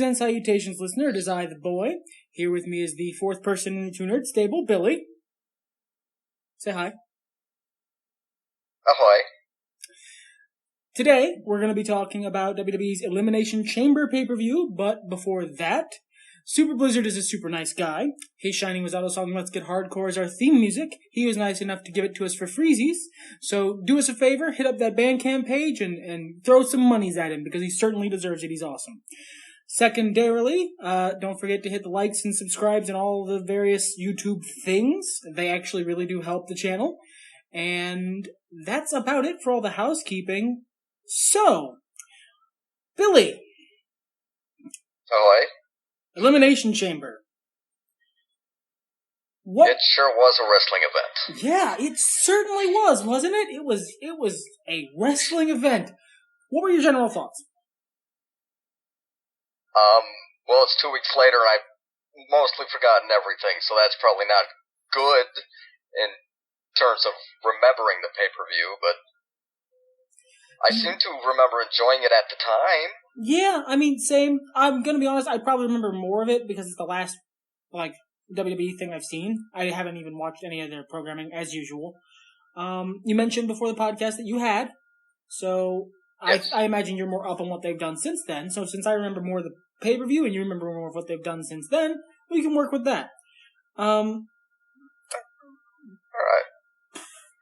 and salutations, listener. It is I, the boy. Here with me is the fourth person in the Two Nerd stable, Billy. Say hi. Ahoy. Today, we're going to be talking about WWE's Elimination Chamber pay-per-view, but before that, Super Blizzard is a super nice guy. His Shining was auto song Let's Get Hardcore as our theme music. He was nice enough to give it to us for freezies. So do us a favor, hit up that Bandcamp page and throw some monies at him, because he certainly deserves it. He's awesome. Secondarily, don't forget to hit the likes and subscribes and all the various YouTube things. They actually really do help the channel. And that's about it for all the housekeeping. So, Billy. Ahoy. Elimination Chamber. It sure was a wrestling event. Yeah, it certainly was, wasn't it? It was a wrestling event. What were your general thoughts? Well, it's 2 weeks later and I've mostly forgotten everything, so that's probably not good in terms of remembering the pay-per-view, but I seem to remember enjoying it at the time. Yeah, I mean, same. I'm gonna be honest, I probably remember more of it because it's the last, WWE thing I've seen. I haven't even watched any of their programming, as usual. You mentioned before the podcast that you had, so yes. I imagine you're more up on what they've done since then, so since I remember more of the pay-per-view and you remember more of what they've done since then, we can work with that. Alright.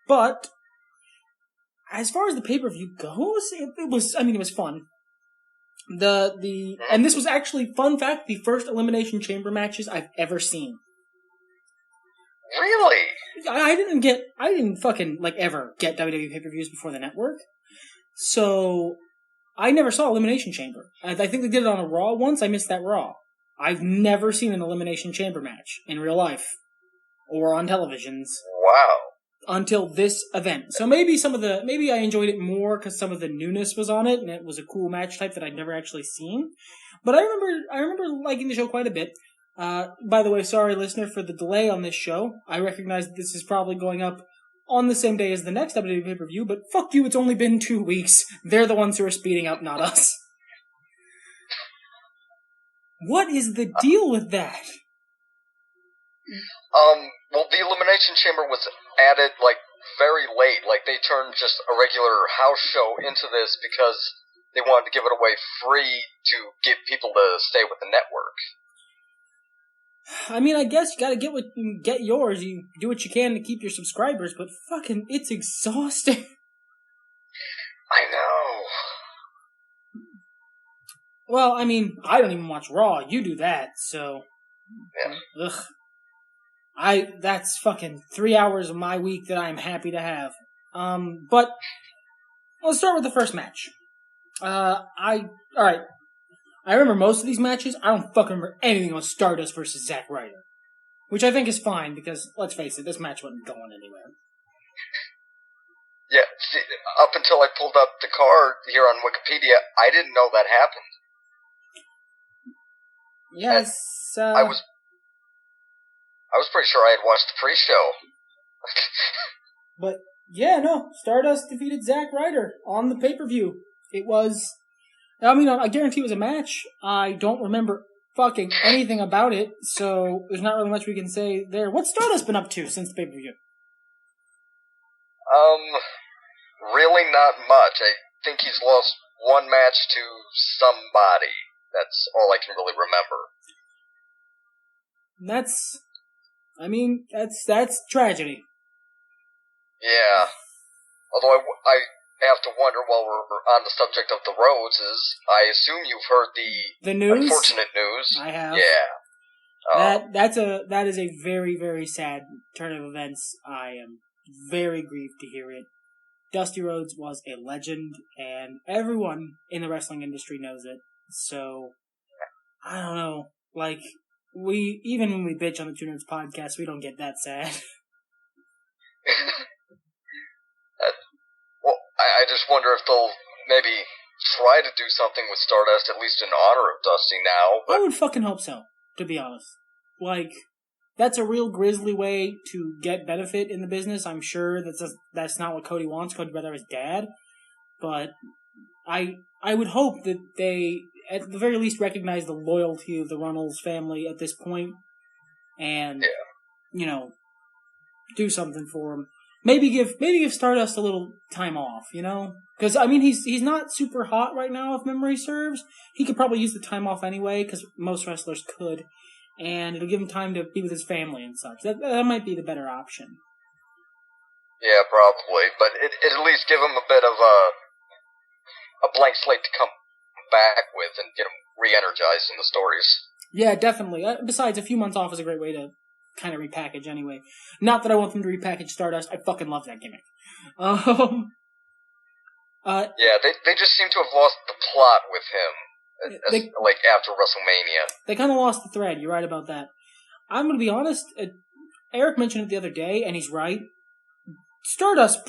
But as far as the pay-per-view goes, it was fun. And this was actually, fun fact, the first Elimination Chamber matches I've ever seen. Really? I didn't fucking, ever get WWE pay-per-views before the network. So, I never saw Elimination Chamber. I think they did it on a Raw once, I missed that Raw. I've never seen an Elimination Chamber match in real life. Or on televisions. Wow. Until this event. So maybe I enjoyed it more because some of the newness was on it, and it was a cool match type that I'd never actually seen. But I remember liking the show quite a bit. By the way, sorry listener for the delay on this show. I recognize that this is probably going up on the same day as the next WWE pay-per-view, but fuck you, it's only been 2 weeks. They're the ones who are speeding up, not us. What is the deal with that? Well, the Elimination Chamber was added, very late. They turned just a regular house show into this because they wanted to give it away free to get people to stay with the network. I mean, I guess you gotta get yours. You do what you can to keep your subscribers, but fucking, it's exhausting. I know. Well, I mean, I don't even watch Raw. You do that, so... Yeah. Ugh. That's fucking 3 hours of my week that I'm happy to have. But let's start with the first match. Alright. I remember most of these matches. I don't fucking remember anything on Stardust versus Zack Ryder. Which I think is fine, because, let's face it, this match wasn't going anywhere. Yeah, see, up until I pulled up the card here on Wikipedia, I didn't know that happened. Yes, I was pretty sure I had watched the pre-show. But, yeah, no. Stardust defeated Zack Ryder on the pay-per-view. It was... I guarantee it was a match. I don't remember fucking anything about it, so there's not really much we can say there. What's Stardust been up to since the pay-per-view? Really not much. I think he's lost one match to somebody. That's all I can really remember. That's tragedy. Yeah. Although I have to wonder, while we're on the subject of the Roses, I assume you've heard the news? Unfortunate news. I have. Yeah. That is a very, very sad turn of events. I am very grieved to hear it. Dusty Rhodes was a legend, and everyone in the wrestling industry knows it. So, I don't know. Even when we bitch on the Two Nerds podcast, we don't get that sad. Well, I just wonder if they'll maybe try to do something with Stardust, at least in honor of Dusty now. But... I would fucking hope so, to be honest. That's a real grisly way to get benefit in the business. I'm sure that's not what Cody wants. Cody'd rather his dad. But I would hope that they at the very least, recognize the loyalty of the Runnels family at this point, and do something for him. Maybe give Stardust a little time off, because I mean he's not super hot right now if memory serves. He could probably use the time off anyway because most wrestlers could, and it'll give him time to be with his family and such. That might be the better option. Yeah, probably, but it at least give him a bit of a blank slate to come back with and get him re-energized in the stories. Yeah, definitely. Besides, a few months off is a great way to kind of repackage anyway. Not that I want them to repackage Stardust. I fucking love that gimmick. Yeah, they just seem to have lost the plot with him, after WrestleMania. They kind of lost the thread. You're right about that. I'm going to be honest. Eric mentioned it the other day, and he's right. Stardust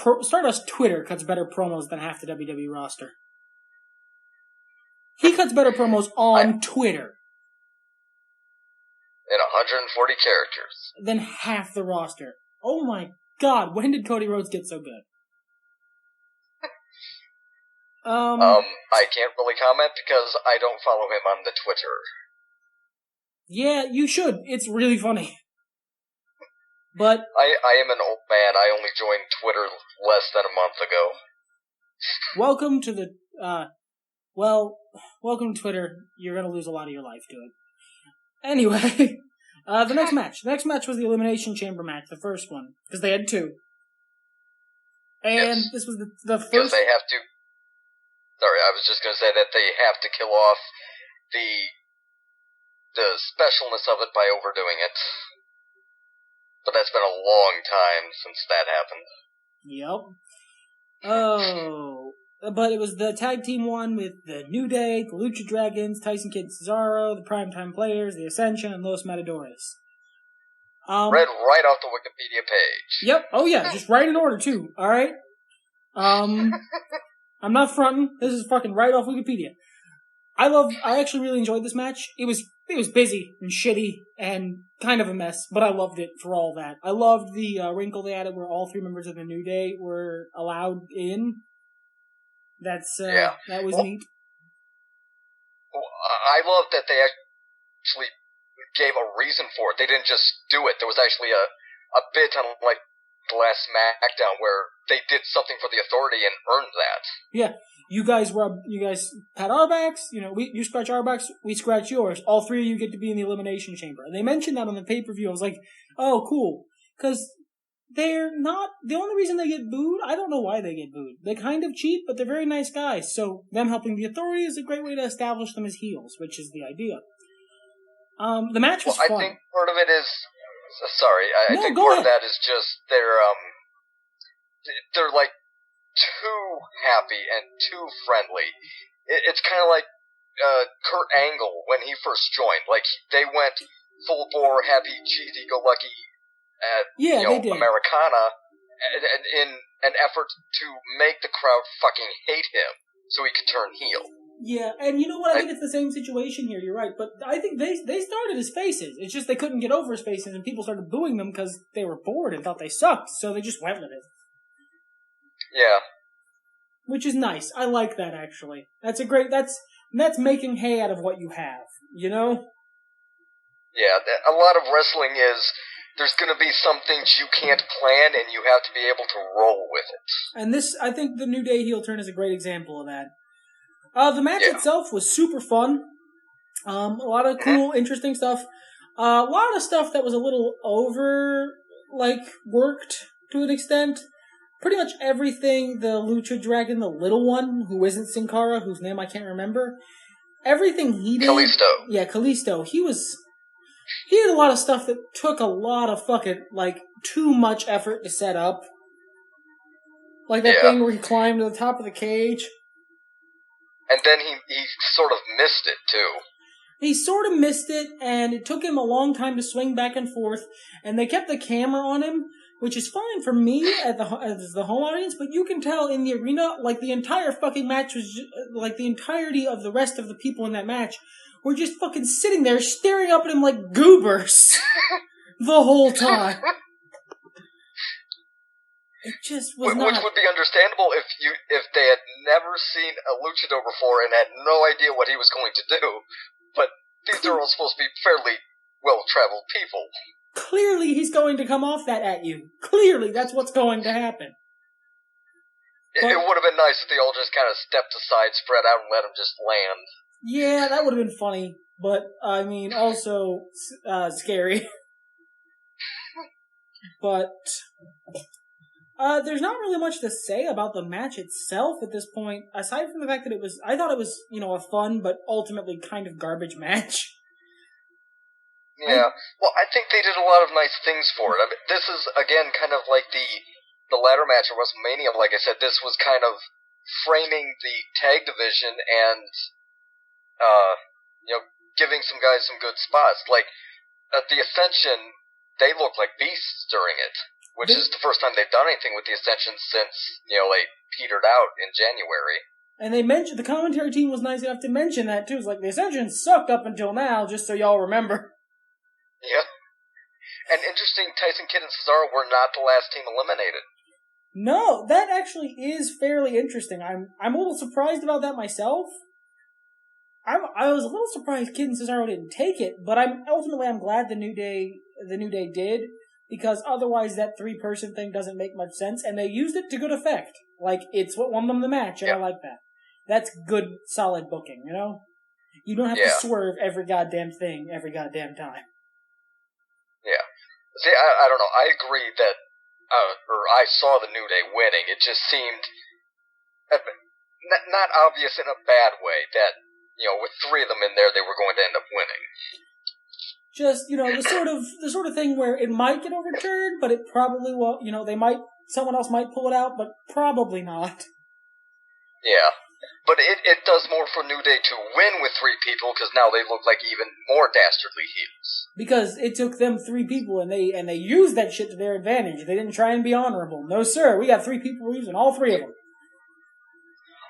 Twitter cuts better promos than half the WWE roster. He cuts better promos on Twitter. In 140 characters. Than half the roster. Oh my god, when did Cody Rhodes get so good? I can't really comment because I don't follow him on the Twitter. Yeah, you should. It's really funny. But I am an old man. I only joined Twitter less than a month ago. Welcome to the, welcome to Twitter. You're gonna lose a lot of your life to it. Anyway, the next match. The next match was the Elimination Chamber match, the first one, because they had two. And this was the first... Because they have to... Sorry, I was just going to say that they have to kill off the specialness of it by overdoing it. But that's been a long time since that happened. Yep. Oh... But it was the tag team one with the New Day, the Lucha Dragons, Tyson Kidd, Cesaro, the Primetime Players, the Ascension, and Los Matadores. Read right off the Wikipedia page. Yep. Oh yeah, just right in order too. All right. I'm not fronting. This is fucking right off Wikipedia. I actually really enjoyed this match. It was busy and shitty and kind of a mess, but I loved it for all that. I loved the wrinkle they added where all three members of the New Day were allowed in. That was neat. I love that they actually gave a reason for it. They didn't just do it. There was actually a bit on the last SmackDown where they did something for the Authority and earned that. Yeah, you guys pat our backs. You scratch our backs, we scratch yours. All three of you get to be in the Elimination Chamber. And they mentioned that on the pay-per-view. I was like, oh, cool, because they're not the only reason they get booed. I don't know why they get booed. They kind of cheat, but they're very nice guys. So them helping the Authority is a great way to establish them as heels, which is the idea. The match was fun. I think part of it is. Sorry, I think part of that is just they're too happy and too friendly. It's kind of like Kurt Angle when he first joined. They went full bore, happy, cheesy-go-lucky. They did. Americana, and in an effort to make the crowd fucking hate him so he could turn heel. Yeah, and you know what? I think it's the same situation here. You're right, but I think they started as faces. It's just they couldn't get over as faces, and people started booing them because they were bored and thought they sucked, so they just went with it. Yeah. Which is nice. I like that, actually. That's making hay out of what you have, Yeah, a lot of wrestling is... There's going to be some things you can't plan, and you have to be able to roll with it. And I think the New Day heel turn is a great example of that. The match itself was super fun. A lot of cool, interesting stuff. A lot of stuff that was a little worked to an extent. Pretty much everything the Lucha Dragon, the little one, who isn't Sin Cara, whose name I can't remember, everything he did... Kalisto. Yeah, Kalisto. He had a lot of stuff that took a lot of fucking, too much effort to set up. Like that thing where he climbed to the top of the cage. And then he sort of missed it, too. He sort of missed it, and it took him a long time to swing back and forth, and they kept the camera on him, which is fine for me as the home audience, but you can tell in the arena, the entire fucking match was, the entirety of the rest of the people in that match were just fucking sitting there staring up at him like goobers the whole time. It just was Which not... would be understandable if they had never seen a luchador before and had no idea what he was going to do. But these are all supposed to be fairly well-traveled people. Clearly he's going to come off that at you. Clearly that's what's going to happen. It would have been nice if they all just kind of stepped aside, spread out, and let him just land. Yeah, that would have been funny. But, I mean, also scary. But there's not really much to say about the match itself at this point, aside from the fact that I thought it was, a fun but ultimately kind of garbage match. Yeah, well, I think they did a lot of nice things for it. I mean, this is, again, kind of like the ladder match at WrestleMania. Like I said, this was kind of framing the tag division and, giving some guys some good spots. Like, at the Ascension, they looked like beasts during it, which is the first time they've done anything with the Ascension since, they petered out in January. And they mentioned, the commentary team was nice enough to mention that, too. It's like, the Ascension sucked up until now, just so y'all remember. Yeah. And interesting, Tyson Kidd and Cesaro were not the last team eliminated. No, that actually is fairly interesting. I'm a little surprised about that myself. I was a little surprised Kidd and Cesaro didn't take it, but I'm glad the New Day did, because otherwise that 3-person thing doesn't make much sense, and they used it to good effect. Like, it's what won them the match, and I like that. That's good, solid booking, You don't have to swerve every goddamn thing every goddamn time. Yeah. See, I don't know. I agree that, I saw the New Day winning. It just seemed not obvious in a bad way that, with 3 of them in there, they were going to end up winning. Just, the sort of thing where it might get overturned, but it probably won't. Someone else might pull it out, but probably not. Yeah. But it does more for New Day to win with 3 people, because now they look like even more dastardly heels. Because it took them 3 people, and they used that shit to their advantage. They didn't try and be honorable. No, sir. We got 3 people using all 3 of them.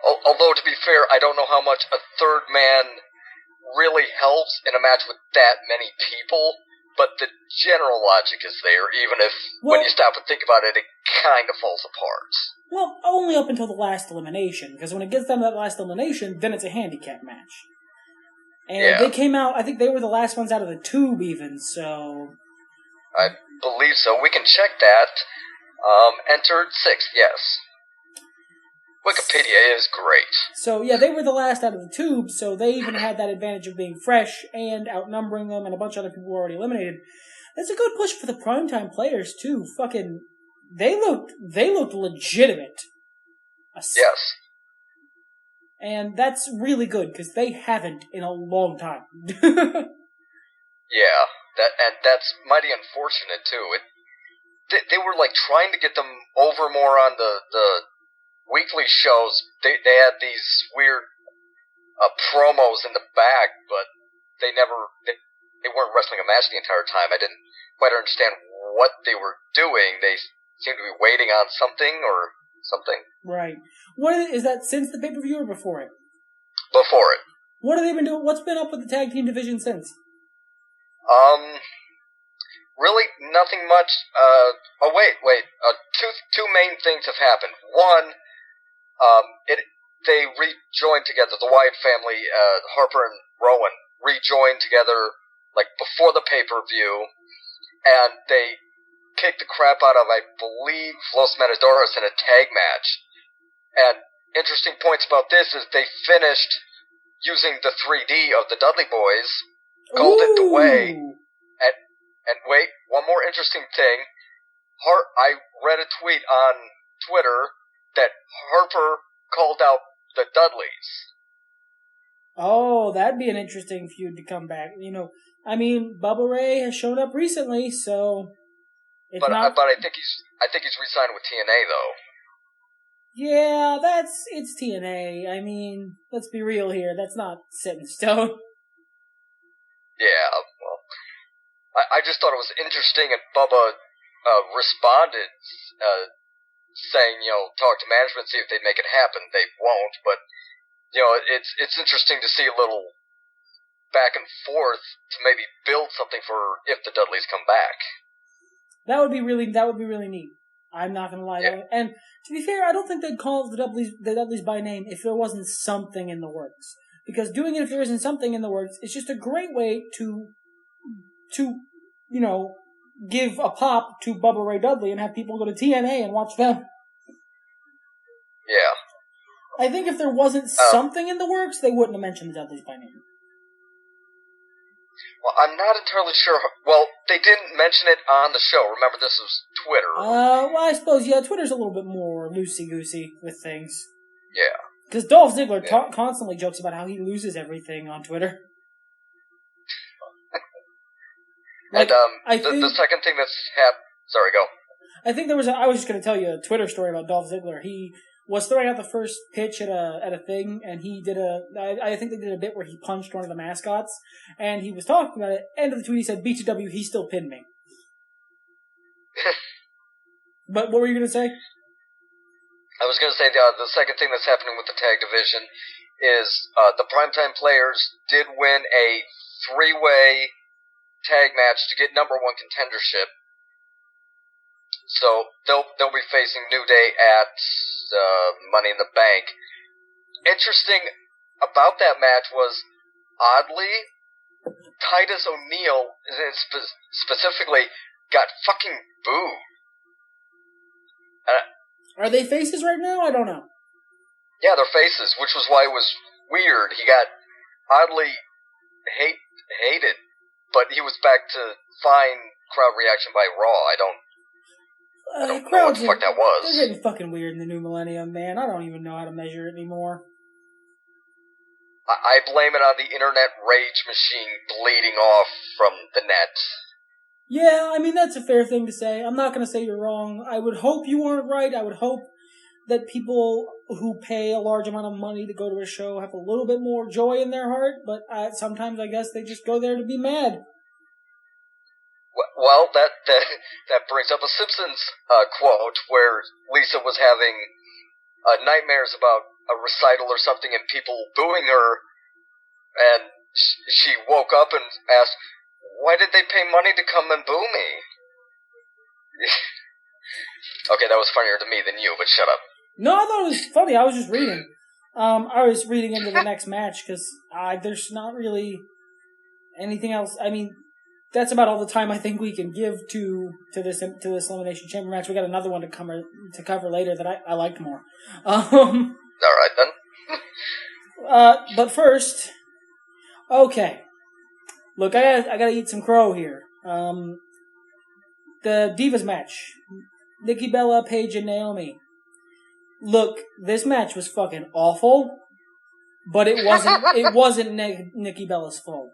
Although, to be fair, I don't know how much a third man really helps in a match with that many people, but the general logic is there, even if, when you stop and think about it, it kind of falls apart. Well, only up until the last elimination, because when it gets down to that last elimination, then it's a handicap match. And they came out, I think they were the last ones out of the tube even, so... I believe so. We can check that. Entered 6th, yes. Wikipedia is great. So, yeah, they were the last out of the tube, so they even had that advantage of being fresh and outnumbering them, and a bunch of other people were already eliminated. That's a good push for the primetime players, too. Fucking... They looked legitimate. Yes. And that's really good, because they haven't in a long time. Yeah, that's mighty unfortunate, too. They were, trying to get them over more on the weekly shows. They had these weird promos in the back, but they weren't wrestling a match the entire time. I didn't quite understand what they were doing. They seemed to be waiting on something or something. Right. Is that since the pay-per-view or before it? Before it. What have they been doing? What's been up with the tag team division since? Really nothing much. Wait. Two main things have happened. One, they rejoined together. The Wyatt family, Harper and Rowan, rejoined together before the pay-per-view, and they kicked the crap out of, I believe, Los Matadores in a tag match. And interesting points about this is they finished using the 3D of the Dudley Boys, called it the Way, and wait, one more interesting thing. I read a tweet on Twitter that Harper called out the Dudleys. Oh, that'd be an interesting feud to come back. Bubba Ray has shown up recently, so... But I think he's re-signed with TNA, though. Yeah, it's TNA. Let's be real here. That's not set in stone. Yeah, well, I just thought it was interesting, and Bubba responded, saying, talk to management, see if they'd make it happen. They won't, but, it's interesting to see a little back and forth to maybe build something for if the Dudleys come back. That would be really neat. I'm not going to lie. Yeah. And to be fair, I don't think they'd call the Dudleys by name if there wasn't something in the works. Because doing it if there isn't something in the works is just a great way to give a pop to Bubba Ray Dudley and have people go to TNA and watch them. Yeah. I think if there wasn't something in the works, they wouldn't have mentioned the Dudleys by name. Well, I'm not entirely sure. Well, they didn't mention it on the show. Remember, this was Twitter. Well, I suppose, yeah, Twitter's a little bit more loosey-goosey with things. Yeah. Because Dolph Ziggler constantly jokes about how he loses everything on Twitter. Like, and the second thing that's happened... Sorry, go. I think I was just going to tell you a Twitter story about Dolph Ziggler. He was throwing out the first pitch at a thing, and he did I think they did a bit where he punched one of the mascots, and he was talking about it. End of the tweet, he said, BTW, he still pinned me. But what were you going to say? I was going to say the second thing that's happening with the tag division is the Primetime Players did win a 3-way tag match to get number 1 contendership. So they'll be facing New Day at Money in the Bank. Interesting about that match was, oddly, Titus O'Neil specifically got fucking booed. Are they faces right now? I don't know. Yeah, they're faces, which was why it was weird. He got oddly hated, but he was back to fine crowd reaction by Raw. I don't know what the fuck that was. They're getting fucking weird in the new millennium, man. I don't even know how to measure it anymore. I blame it on the internet rage machine bleeding off from the net. Yeah, I mean, that's a fair thing to say. I'm not going to say you're wrong. I would hope you aren't right. I would hope that people who pay a large amount of money to go to a show have a little bit more joy in their heart, but sometimes I guess they just go there to be mad. Well, that brings up a Simpsons quote where Lisa was having nightmares about a recital or something and people booing her, and she woke up and asked, "Why did they pay money to come and boo me?" Okay, that was funnier to me than you, but shut up. No, I thought it was funny. I was just reading. I was reading into the next match because there's not really anything else. I mean, that's about all the time I think we can give to this Elimination Chamber match. We got another one to cover later that I liked more. All right then. But first, okay. Look, I gotta eat some crow here. The Divas match. Nikki Bella, Paige, and Naomi. Look, this match was fucking awful, but it wasn't Nikki Bella's fault.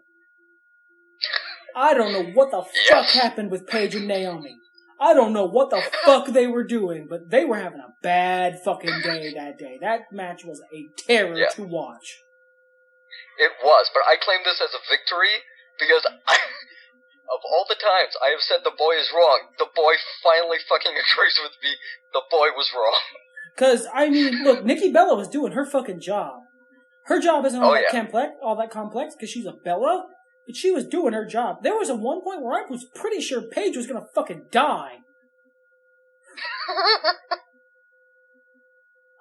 I don't know what the fuck happened with Paige and Naomi. I don't know what the fuck they were doing, but they were having a bad fucking day that day. That match was a terror to watch. It was, but I claim this as a victory because of all the times I have said the boy is wrong, the boy finally fucking agrees with me. The boy was wrong. Because, I mean, look, Nikki Bella was doing her fucking job. Her job isn't all that complex because she's a Bella. But she was doing her job. There was one point where I was pretty sure Paige was gonna fucking die.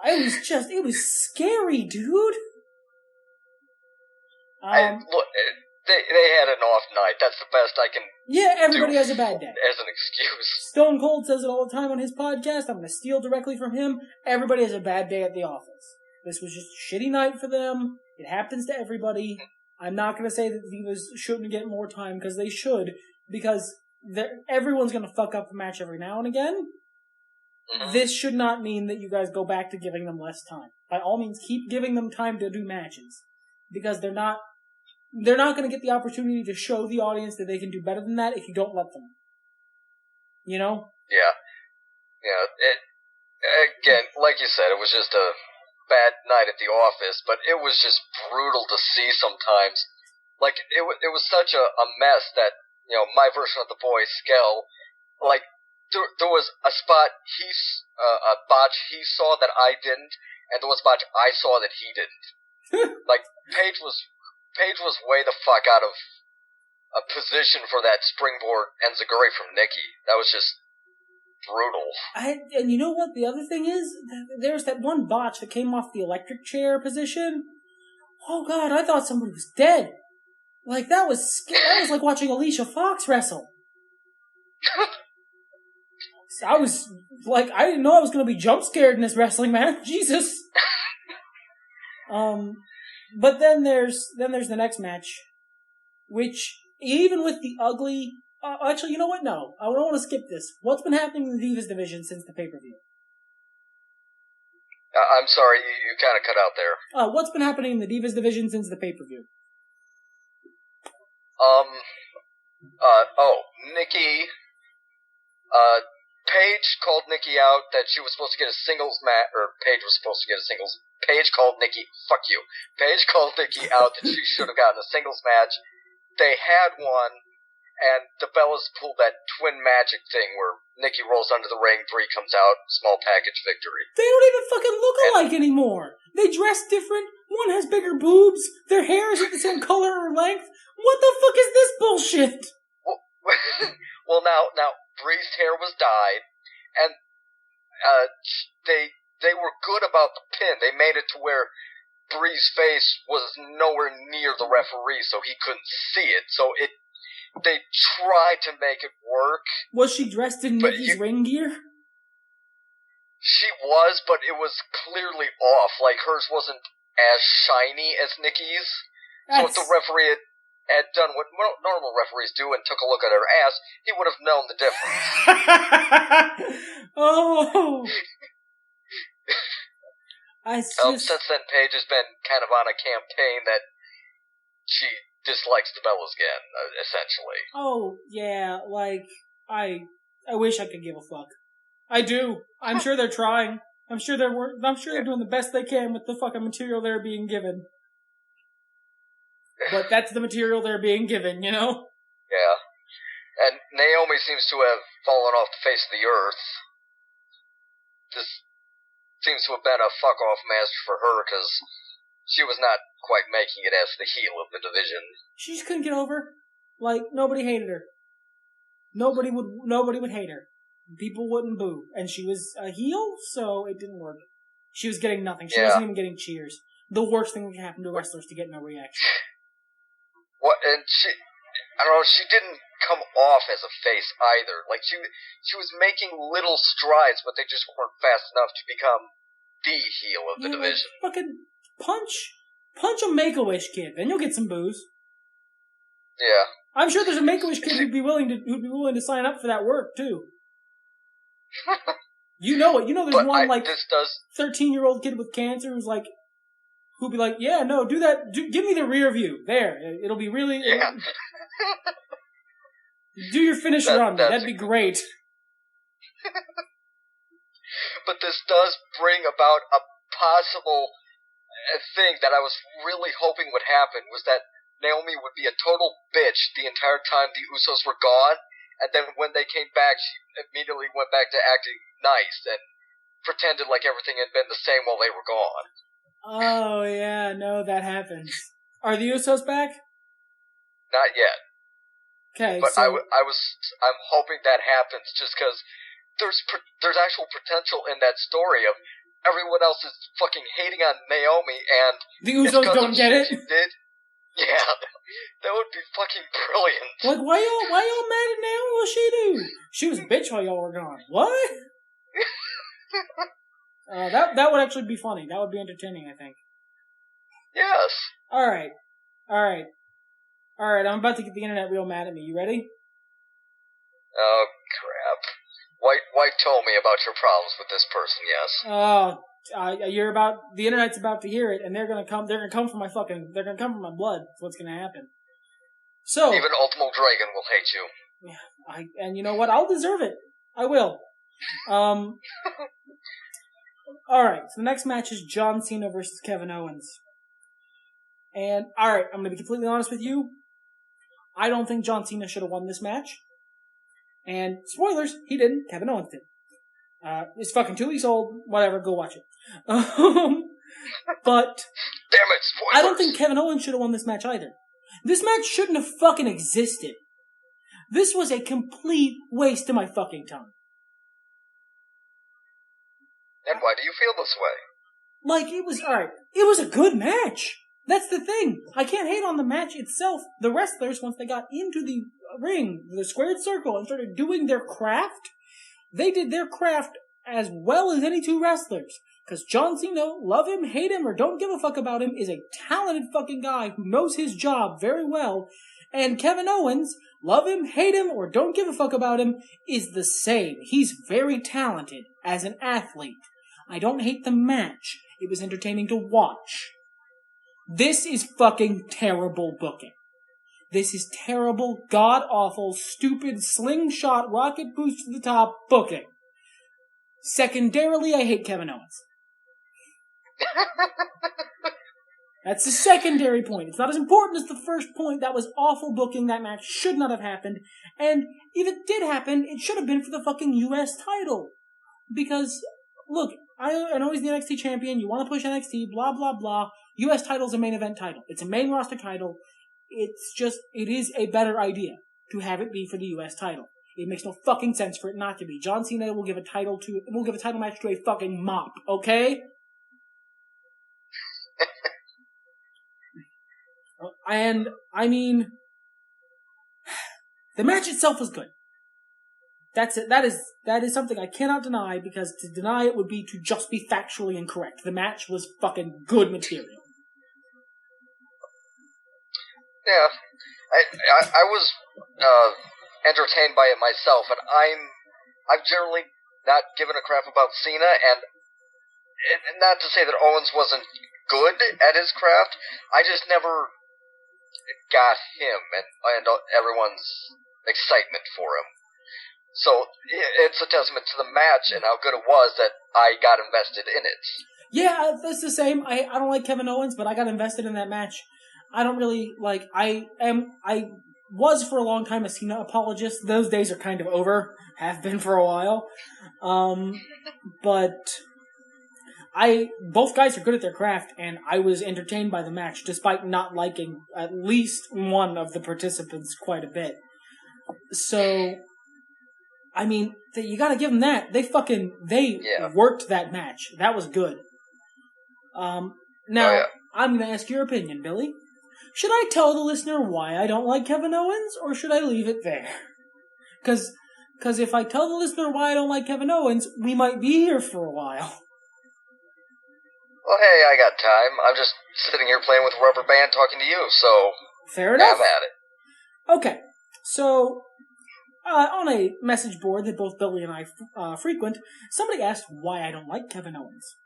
It was scary, dude. Look, they had an off night. That's the best I can. Yeah, everybody has a bad day. As an excuse. Stone Cold says it all the time on his podcast. I'm gonna steal directly from him. Everybody has a bad day at the office. This was just a shitty night for them. It happens to everybody. I'm not going to say that the Divas shouldn't get more time, because they should, because everyone's going to fuck up a match every now and again. Mm-hmm. This should not mean that you guys go back to giving them less time. By all means, keep giving them time to do matches, because they're not going to get the opportunity to show the audience that they can do better than that if you don't let them. You know? Yeah. Again, like you said, it was just a bad night at the office, but it was just brutal to see sometimes. Like, it was such a mess that, my version of the boy, Skell, like, there was a spot a botch he saw that I didn't, and there was a botch I saw that he didn't. Like, Paige was way the fuck out of a position for that springboard enziguri from Nikki. That was just brutal. And you know what? The other thing is, there's that one botch that came off the electric chair position. Oh god, I thought somebody was dead. Like, that was like watching Alicia Fox wrestle. I was, like, I didn't know I was gonna be jump scared in this wrestling match. Jesus. But then there's the next match, which, even with the ugly, actually, you know what? No. I don't want to skip this. What's been happening in the Divas division since the pay-per-view? I'm sorry, you kind of cut out there. What's been happening in the Divas division since the pay-per-view? Nikki, Paige called Nikki out that she was supposed to get a singles match, or Paige was supposed to get a singles. Paige called Nikki, fuck you. Paige called Nikki out that she should have gotten a singles match. They had one, and the Bellas pulled that twin magic thing where Nikki rolls under the ring, Brie comes out, small package victory. They don't even fucking look alike anymore. They dress different. One has bigger boobs. Their hair isn't the same color or length. What the fuck is this bullshit? Well, now Brie's hair was dyed, and they were good about the pin. They made it to where Brie's face was nowhere near the referee, so he couldn't see it. So they tried to make it work. Was she dressed in Nikki's ring gear? She was, but it was clearly off. Like, hers wasn't as shiny as Nikki's. So if the referee had done what normal referees do and took a look at her ass, he would have known the difference. Oh! Since then, Paige has been kind of on a campaign that she dislikes the Bellas again, essentially. Oh, yeah, like, I wish I could give a fuck. I do. I'm sure they're trying. I'm sure they're doing the best they can with the fucking material they're being given. But that's the material they're being given, you know? Yeah. And Naomi seems to have fallen off the face of the earth. This seems to have been a fuck-off match for her, because she was not quite making it as the heel of the division. She just couldn't get over. Like, nobody hated her. Nobody would hate her. People wouldn't boo. And she was a heel, so it didn't work. She was getting nothing. She wasn't even getting cheers. The worst thing that can happen to wrestlers to get no reaction. What? And I don't know, she didn't come off as a face either. Like, she was making little strides, but they just weren't fast enough to become the heel of the division. Fucking punch a Make-A-Wish kid, then you'll get some boos. Yeah. I'm sure there's a Make-A-Wish kid who'd be willing to sign up for that work too. You know it. You know there's but one 13-year-old kid with cancer who'd be like, yeah, no, do that. Give me the rear view. There, it'll be really. Yeah. Do your finisher on me. That'd be great. But this does bring about a possible thing that I was really hoping would happen, was that Naomi would be a total bitch the entire time the Usos were gone, and then when they came back, she immediately went back to acting nice and pretended like everything had been the same while they were gone. Oh, yeah, no, that happens. Are the Usos back? Not yet. Okay, but I'm hoping that happens, just because there's actual potential in that story of everyone else is fucking hating on Naomi, and the Usos don't get it. Yeah, that would be fucking brilliant. Like, why y'all mad at Naomi? What'd she do? She was a bitch while y'all were gone. What? That would actually be funny. That would be entertaining, I think. Yes. All right. I'm about to get the internet real mad at me. You ready? Oh crap! White told me about your problems with this person. Yes. Oh, the internet's about to hear it, and they're gonna come for my blood. That's what's gonna happen. So even Ultimo Dragon will hate you. Yeah, and you know what? I'll deserve it. I will. Alright, so the next match is John Cena versus Kevin Owens. And, alright, I'm gonna be completely honest with you. I don't think John Cena should have won this match. And, spoilers, he didn't. Kevin Owens did. It's fucking 2 weeks old. Whatever, go watch it. But, damn it, spoilers! I don't think Kevin Owens should have won this match either. This match shouldn't have fucking existed. This was a complete waste of my fucking time. And why do you feel this way? Like, it was, alright, it was a good match. That's the thing. I can't hate on the match itself. The wrestlers, once they got into the ring, the squared circle, and started doing their craft, they did their craft as well as any two wrestlers. Because John Cena, love him, hate him, or don't give a fuck about him, is a talented fucking guy who knows his job very well. And Kevin Owens, love him, hate him, or don't give a fuck about him, is the same. He's very talented as an athlete. I don't hate the match. It was entertaining to watch. This is fucking terrible booking. This is terrible, god-awful, stupid, slingshot, rocket boost to the top booking. Secondarily, I hate Kevin Owens. That's the secondary point. It's not as important as the first point. That was awful booking. That match should not have happened. And if it did happen, it should have been for the fucking US title. Because, look, I know he's the NXT champion. You want to push NXT, blah, blah, blah. US title's a main event title. It's a main roster title. It is a better idea to have it be for the US title. It makes no fucking sense for it not to be. John Cena will give a title match to a fucking mop, okay? And, I mean, the match itself was good. That's it. That is something I cannot deny, because to deny it would be to just be factually incorrect. The match was fucking good material. Yeah. I was entertained by it myself, and I've generally not given a crap about Cena, and not to say that Owens wasn't good at his craft, I just never got him and everyone's excitement for him. So it's a testament to the match and how good it was that I got invested in it. Yeah, that's the same. I don't like Kevin Owens, but I got invested in that match. I don't really like. I was for a long time a Cena apologist. Those days are kind of over. Have been for a while. But both guys are good at their craft, and I was entertained by the match, despite not liking at least one of the participants quite a bit. So, I mean, you gotta give them that. They worked that match. That was good. Now, I'm gonna ask your opinion, Billy. Should I tell the listener why I don't like Kevin Owens, or should I leave it there? Because if I tell the listener why I don't like Kevin Owens, we might be here for a while. Well, hey, I got time. I'm just sitting here playing with a rubber band talking to you, so... Fair enough. Have at it. Okay, so... on a message board that both Billy and I frequent, somebody asked why I don't like Kevin Owens.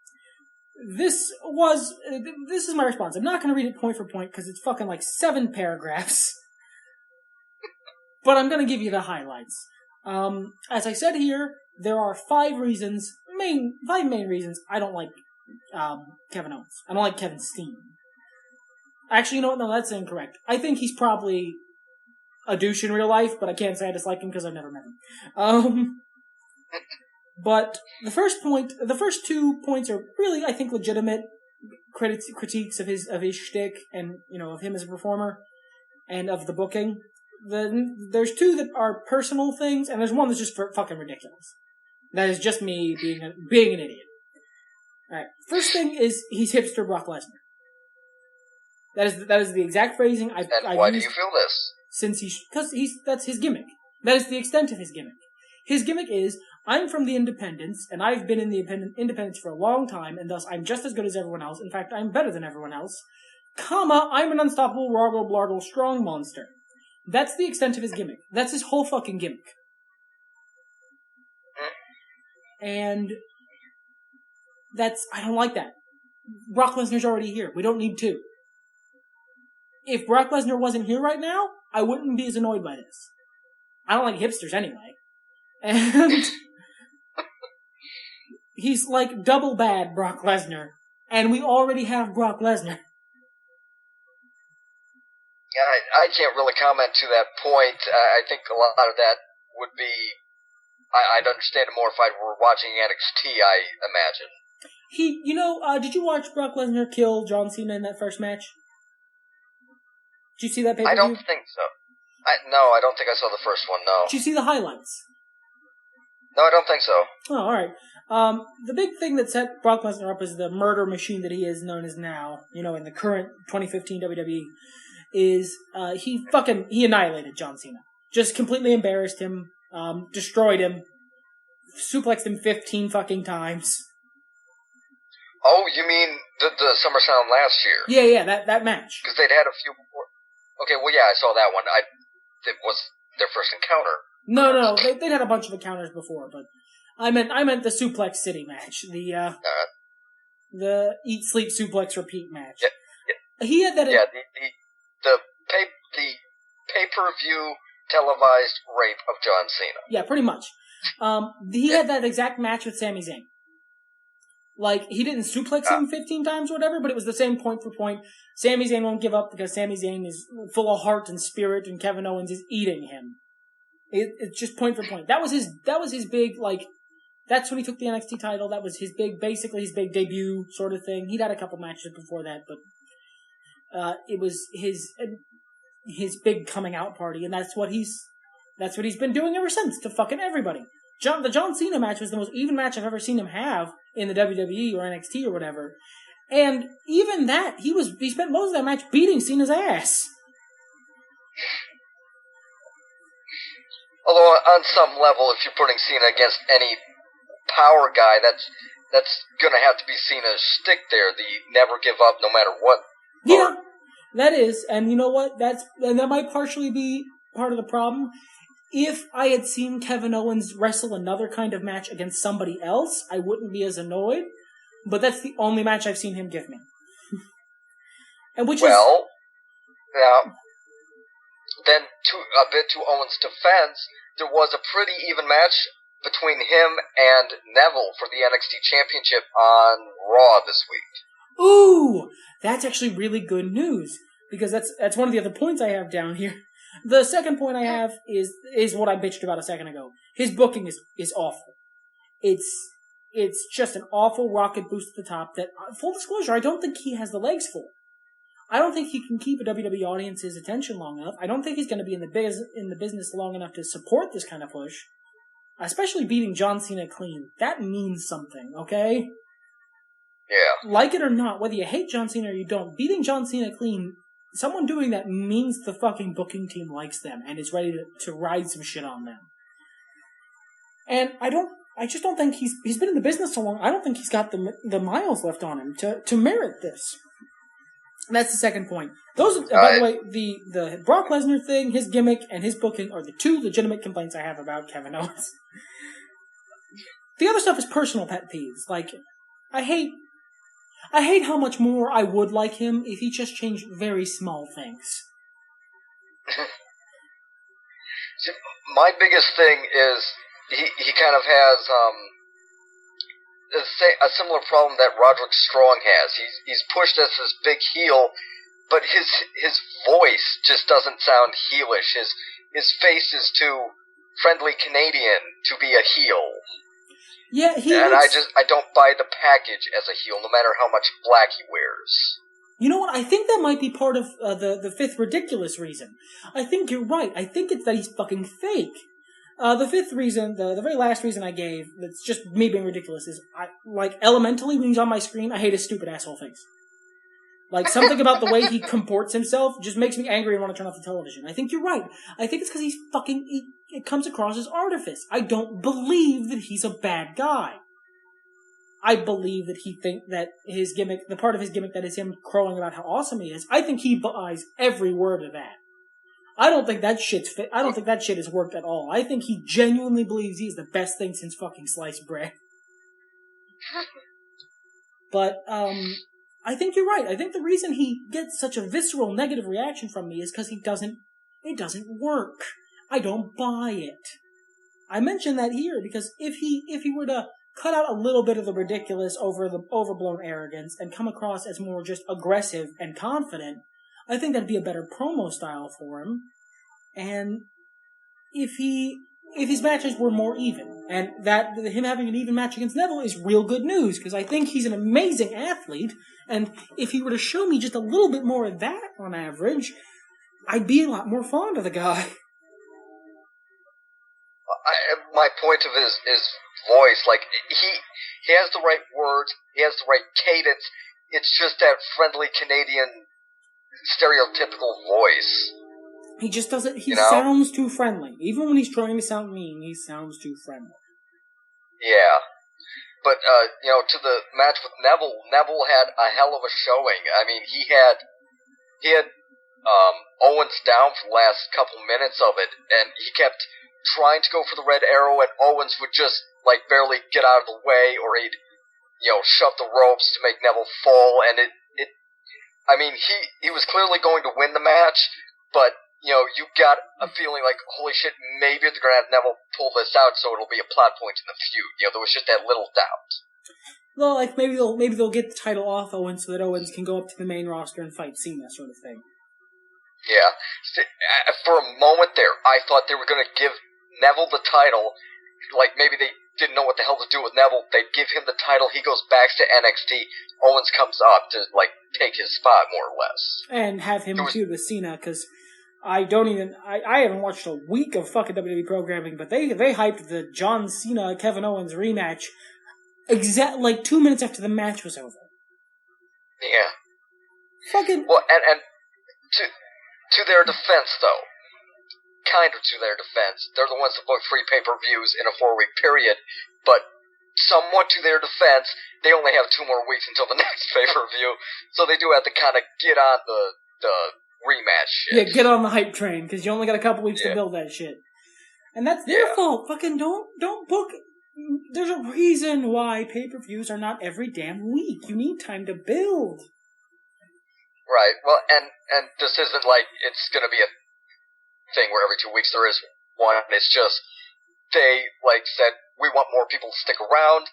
This is my response. I'm not going to read it point for point because it's fucking like 7 paragraphs. But I'm going to give you the highlights. As I said here, there are 5 main reasons I don't like Kevin Owens. I don't like Kevin Steen. Actually, you know what? No, that's incorrect. I think he's probably a douche in real life, but I can't say I dislike him because I've never met him. But the first 2 points are really, I think, legitimate critiques of his shtick and, of him as a performer and of the booking. There's 2 that are personal things, and there's 1 that's just fucking ridiculous. That is just me being an idiot. Alright, first thing is he's hipster Brock Lesnar. That is the exact phrasing I've why used. Do you feel this? Because that's his gimmick. That is the extent of his gimmick. His gimmick is, I'm from the independents, and I've been in the independents for a long time, and thus I'm just as good as everyone else. In fact, I'm better than everyone else. I'm an unstoppable, roggle, blargle, strong monster. That's the extent of his gimmick. That's his whole fucking gimmick. And I don't like that. Brock Lesnar's already here. We don't need 2. If Brock Lesnar wasn't here right now, I wouldn't be as annoyed by this. I don't like hipsters anyway. And he's like double bad Brock Lesnar. And we already have Brock Lesnar. Yeah, I can't really comment to that point. I think a lot of that would be... I'd understand it more if I were watching NXT, I imagine. Did you watch Brock Lesnar kill John Cena in that first match? Did you see that pay-per-view? I don't think so. No, I don't think I saw the first one, no. Did you see the highlights? No, I don't think so. Oh, all right. The big thing that set Brock Lesnar up as the murder machine that he is known as now, in the current 2015 WWE, is he annihilated John Cena. Just completely embarrassed him, destroyed him, suplexed him 15 fucking times. Oh, you mean the SummerSlam last year? Yeah, that match. Because they'd had a few before. Okay, well, yeah, I saw that one. It was their first encounter. No, they'd had a bunch of encounters before, but I meant the Suplex City match, the Eat, Sleep, Suplex, Repeat match. Yeah. He had that. Yeah, the pay-per-view televised rape of John Cena. Yeah, pretty much. He had that exact match with Sami Zayn. Like, he didn't suplex him 15 times or whatever, but it was the same point for point. Sami Zayn won't give up because Sami Zayn is full of heart and spirit, and Kevin Owens is eating him. It's just point for point. That was his big, like, that's when he took the NXT title. That was basically his big debut sort of thing. He'd had a couple matches before that, but it was his big coming out party, and that's what he's been doing ever since to fucking everybody. The John Cena match was the most even match I've ever seen him have in the WWE or NXT or whatever. And even that, he spent most of that match beating Cena's ass. Although on some level, if you're putting Cena against any power guy, that's gonna have to be Cena's stick there. The never give up no matter what. Yeah, that is, and you know what? That might partially be part of the problem. If I had seen Kevin Owens wrestle another kind of match against somebody else, I wouldn't be as annoyed. But that's the only match I've seen him give me. And now, then a bit to Owens' defense, there was a pretty even match between him and Neville for the NXT Championship on Raw this week. Ooh, that's actually really good news, because that's one of the other points I have down here. The second point I have is what I bitched about a second ago. His booking is awful. It's just an awful rocket boost at the top that, full disclosure, I don't think he has the legs for. I don't think he can keep a WWE audience's attention long enough. I don't think he's going to be in the business long enough to support this kind of push. Especially beating John Cena clean. That means something, okay? Yeah. Like it or not, whether you hate John Cena or you don't, beating John Cena clean, someone doing that means the fucking booking team likes them and is ready to ride some shit on them. And I just don't think he's been in the business so long, I don't think he's got the miles left on him to merit this. And that's the second point. Those, by the way, the Brock Lesnar thing, his gimmick, and his booking are the two legitimate complaints I have about Kevin Owens. The other stuff is personal pet peeves. Like, I hate how much more I would like him if he just changed very small things. My biggest thing is he kind of has a similar problem that Roderick Strong has. He's pushed as this big heel, but his voice just doesn't sound heelish. His face is too friendly Canadian to be a heel. Yeah, I don't buy the package as a heel, no matter how much black he wears. You know what? I think that might be part of the fifth ridiculous reason. I think you're right. I think it's that he's fucking fake. The fifth reason, the very last reason I gave, that's just me being ridiculous, is elementally, when he's on my screen, I hate his stupid asshole face. Like, something about the way he comports himself just makes me angry and want to turn off the television. I think you're right. I think it's because it comes across as artifice. I don't believe that he's a bad guy. I believe that his gimmick, the part of his gimmick that is him crowing about how awesome he is, I think he buys every word of that. I don't think that shit has worked at all. I think he genuinely believes he's the best thing since fucking sliced bread. But, I think you're right. I think the reason he gets such a visceral negative reaction from me is because it doesn't work. I don't buy it. I mention that here because if he were to cut out a little bit of the ridiculous overblown arrogance and come across as more just aggressive and confident, I think that'd be a better promo style for him. And if his matches were more even, and that him having an even match against Neville is real good news, because I think he's an amazing athlete, and if he were to show me just a little bit more of that on average, I'd be a lot more fond of the guy. My point of his voice, like, he has the right words, he has the right cadence. It's just that friendly Canadian stereotypical voice. He just doesn't. He sounds too friendly. Even when he's trying to sound mean, he sounds too friendly. Yeah. But, to the match with Neville had a hell of a showing. I mean, he had Owens down for the last couple minutes of it, and he kept trying to go for the red arrow, and Owens would just, like, barely get out of the way, or he'd, shove the ropes to make Neville fall, and I mean, he was clearly going to win the match, but, you got a feeling like, holy shit, maybe they're going to have Neville pull this out so it'll be a plot point in the feud. There was just that little doubt. Well, like, maybe they'll get the title off Owens so that Owens can go up to the main roster and fight Cena, sort of thing. Yeah. For a moment there, I thought they were going to give Neville the title. Like, maybe they didn't know what the hell to do with Neville. They'd give him the title, he goes back to NXT, Owens comes up to, like, take his spot, more or less. And have him feud with Cena, because I haven't watched a week of fucking WWE programming, but they hyped the John Cena Kevin Owens rematch like 2 minutes after the match was over. Yeah. Fucking. Well, and to their defense, though, kind of to their defense, they're the ones that book 3 pay-per-views in a 4-week period, but somewhat to their defense, they only have 2 more weeks until the next pay-per-view, so they do have to kind of get on the rematch shit. Yeah, get on the hype train, because you only got a couple weeks to build that shit. And that's their fault. Fucking don't book. There's a reason why pay-per-views are not every damn week. You need time to build. Right. Well, and this isn't like it's going to be a thing where every 2 weeks there is one. It's just they, like, said, we want more people to stick around.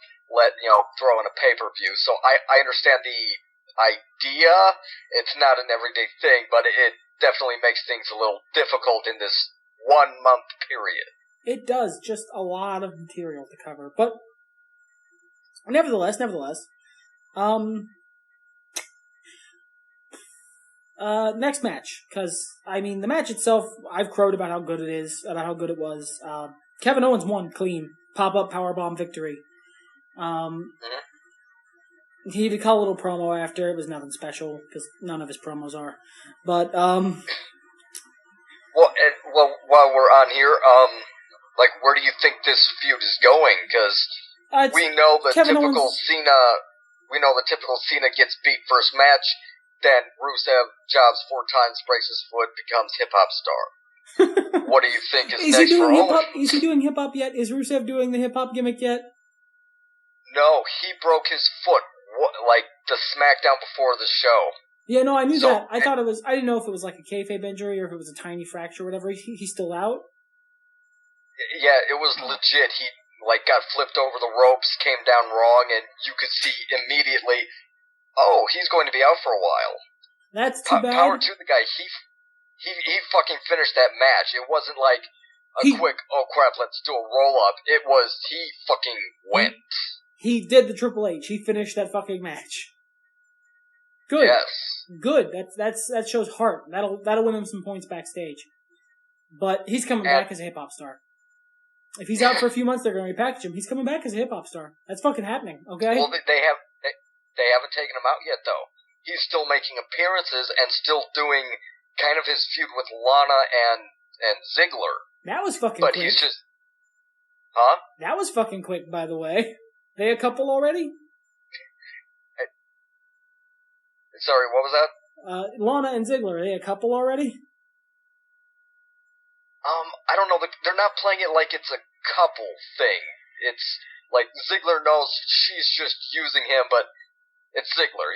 Throw in a pay-per-view. So I understand the idea. It's not an everyday thing, but it definitely makes things a little difficult in this 1 month period. It does, just a lot of material to cover. But nevertheless, next match, because I mean the match itself, I've crowed about how good it is, about how good it was. Kevin Owens won clean, pop-up powerbomb victory. He did a little promo after. It was nothing special because none of his promos are. But Well, while we're on here, like, where do you think this feud is going? Because we know the typical Cena gets beat first match, then Rusev jobs 4 times, breaks his foot, becomes hip-hop star. What do you think is next for Owens? Is he doing hip-hop yet? Is Rusev doing the hip-hop gimmick yet? No, he broke his foot, like, the SmackDown before the show. Yeah, no, I knew that. I didn't know if it was like a kayfabe injury or if it was a tiny fracture or whatever. He's still out? Yeah, it was legit. He, like, got flipped over the ropes, came down wrong, and you could see immediately, he's going to be out for a while. That's too bad. Power to the guy. He fucking finished that match. It wasn't like quick, oh crap, let's do a roll-up. It was, he fucking went. He did the Triple H. He finished that fucking match. Good. Yes. Good. That shows heart. That'll win him some points backstage. But he's coming back as a hip-hop star. If he's out for a few months, they're going to repackage him. He's coming back as a hip-hop star. That's fucking happening, okay? Well, they haven't taken him out yet, though. He's still making appearances and still doing kind of his feud with Lana and Ziggler. That was fucking quick. But he's just... Huh? That was fucking quick, by the way. They a couple already? Sorry, what was that? Lana and Ziggler, are they a couple already? I don't know. They're not playing it like it's a couple thing. It's like Ziggler knows she's just using him, but it's Ziggler.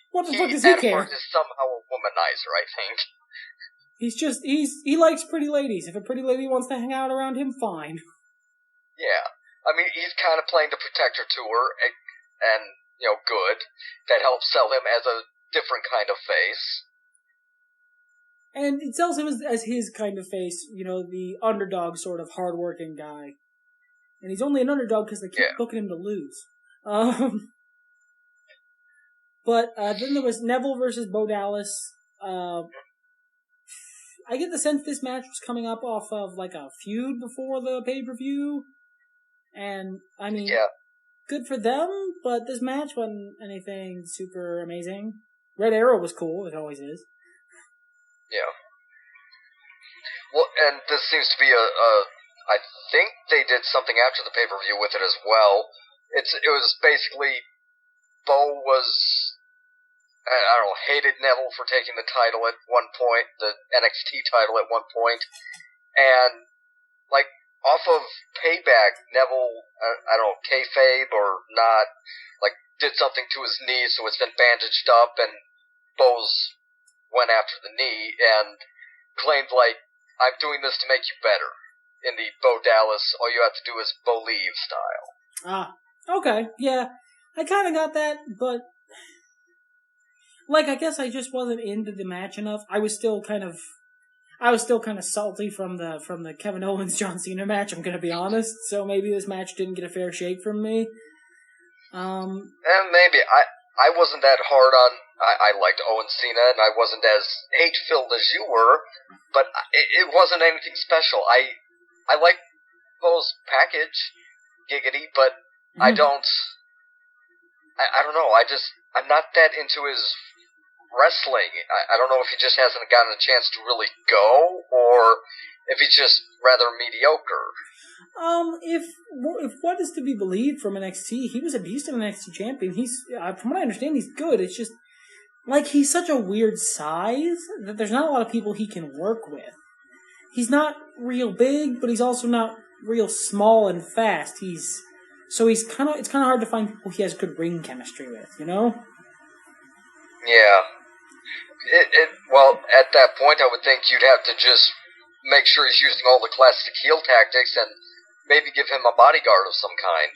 What the fuck does he care? Is somehow a womanizer, I think. He likes pretty ladies. If a pretty lady wants to hang out around him, fine. Yeah. I mean, he's kind of playing the protector to her, and good. That helps sell him as a different kind of face. And it sells him as his kind of face, the underdog sort of hardworking guy. And he's only an underdog because they keep booking him to lose. But then there was Neville versus Bo Dallas. I get the sense this match was coming up off of like a feud before the pay-per-view. And, I mean, good for them, but this match wasn't anything super amazing. Red Arrow was cool, it always is. Yeah. Well, and this seems to be I think they did something after the pay-per-view with it as well. It was basically, Bo was, I don't know, hated Neville for taking the title at one point, the NXT title at one point, and, like, off of Payback, Neville, I don't know, kayfabe or not, like, did something to his knee, so it's been bandaged up, and Bo's went after the knee, and claimed, like, I'm doing this to make you better. In the Bo Dallas, all you have to do is believe style. Ah, okay, yeah. I kind of got that, but like I guess I just wasn't into the match enough. I was still kind of salty from the Kevin Owens John Cena match. I'm gonna be honest. So maybe this match didn't get a fair shake from me. And maybe I wasn't that hard on. I liked Owens Cena, and I wasn't as hate filled as you were, but it wasn't anything special. I like Bo's package, giggity, but I don't. I don't know. I'm not that into his wrestling. I don't know if he just hasn't gotten a chance to really go, or if he's just rather mediocre. If what is to be believed from NXT, he was a beast of an NXT champion. He's, from what I understand, he's good. It's just, like, he's such a weird size that there's not a lot of people he can work with. He's not real big, but he's also not real small and fast. It's kind of hard to find people he has good ring chemistry with, you know? Yeah. Well, at that point, I would think you'd have to just make sure he's using all the classic heel tactics and maybe give him a bodyguard of some kind.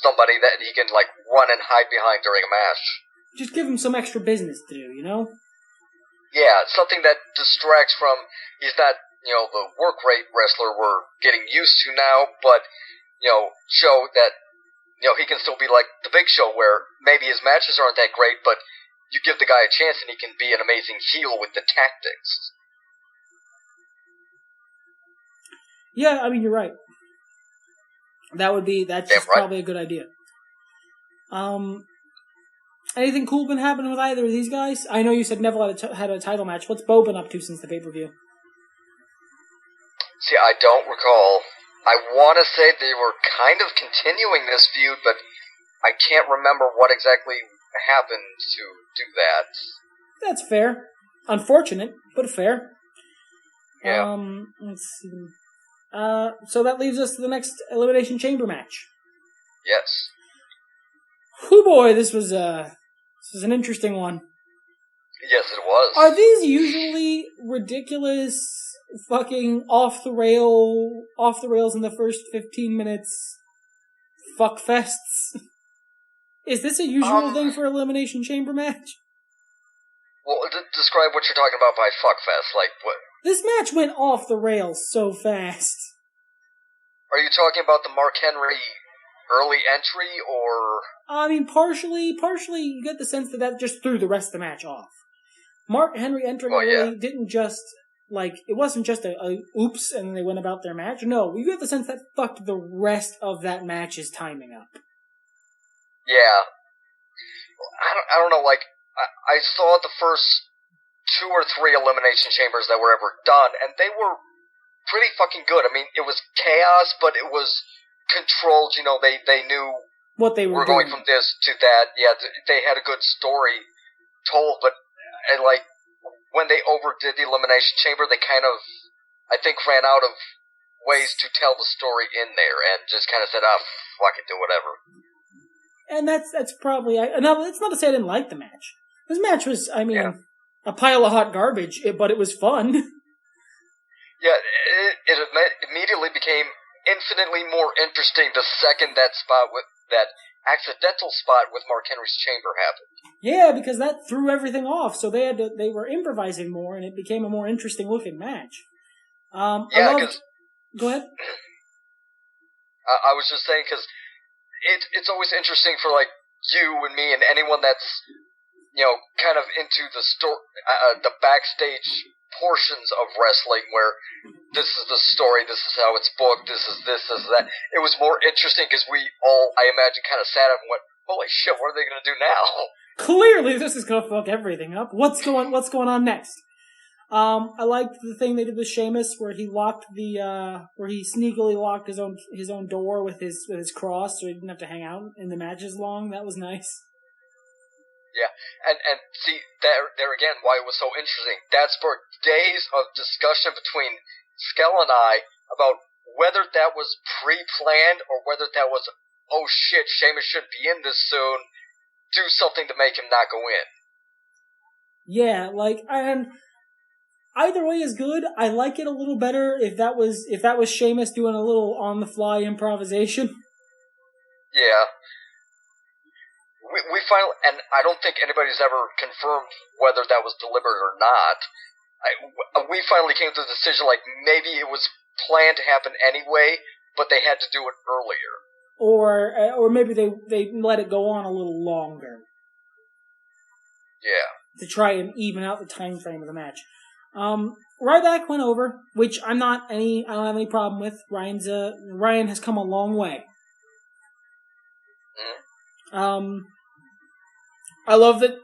Somebody that he can, like, run and hide behind during a match. Just give him some extra business to do, you know? Yeah, something that distracts from, he's not, the work rate wrestler we're getting used to now, but, show that, he can still be like the Big Show, where maybe his matches aren't that great, but you give the guy a chance and he can be an amazing heel with the tactics. Yeah, I mean, you're right. That's just probably a good idea. Anything cool been happening with either of these guys? I know you said Neville had a title match. What's Bo been up to since the pay-per-view? See, I don't recall. I want to say they were kind of continuing this feud, but I can't remember what exactly happened to do that. That's fair. Unfortunate, but fair. Yeah. Let's see. So that leaves us to the next Elimination Chamber match. Yes. Oh boy, this was an interesting one. Yes, it was. Are these usually ridiculous, fucking off the rails in the first 15 minutes fuck fests? Is this a usual thing for Elimination Chamber match? Well, describe what you're talking about by fuckfest. Like, what? This match went off the rails so fast. Are you talking about the Mark Henry early entry, or? I mean, partially, you get the sense that just threw the rest of the match off. Mark Henry entering early didn't just, it wasn't just a oops and they went about their match. No, you get the sense that fucked the rest of that match's timing up. Yeah. I don't know, I saw the first 2 or 3 Elimination Chambers that were ever done, and they were pretty fucking good. I mean, it was chaos, but it was controlled. They knew what they were going from this to that. Yeah, they had a good story told, but when they overdid the Elimination Chamber, they kind of, I think, ran out of ways to tell the story in there and just kind of said, fuck it, do whatever. And that's probably, no, it's not to say I didn't like the match. This match was, a pile of hot garbage, but it was fun. Yeah, it immediately became infinitely more interesting the second that accidental spot with Mark Henry's chamber happened. Yeah, because that threw everything off, so they were improvising more, and it became a more interesting looking match. Go ahead. I was just saying, because it's always interesting for, you and me and anyone that's, kind of into the the backstage portions of wrestling where this is the story, this is how it's booked, this is that. It was more interesting because we all, I imagine, kind of sat up and went, holy shit, what are they going to do now? Clearly, this is going to fuck everything up. What's going on next? I liked the thing they did with Sheamus, where he where he sneakily locked his own door with his cross, so he didn't have to hang out in the matches long. That was nice. Yeah, and see, there again, why it was so interesting. That sparked days of discussion between Skell and I about whether that was pre-planned or whether that was, oh shit, Sheamus shouldn't be in this soon, do something to make him not go in. Yeah, and either way is good. I like it a little better if that was Sheamus doing a little on-the-fly improvisation. Yeah. We finally, and I don't think anybody's ever confirmed whether that was deliberate or not. We finally came to the decision, like, maybe it was planned to happen anyway, but they had to do it earlier. Or maybe they let it go on a little longer. Yeah. To try and even out the time frame of the match. Ryback went over, which I don't have any problem with. Ryan has come a long way. Mm-hmm. I love that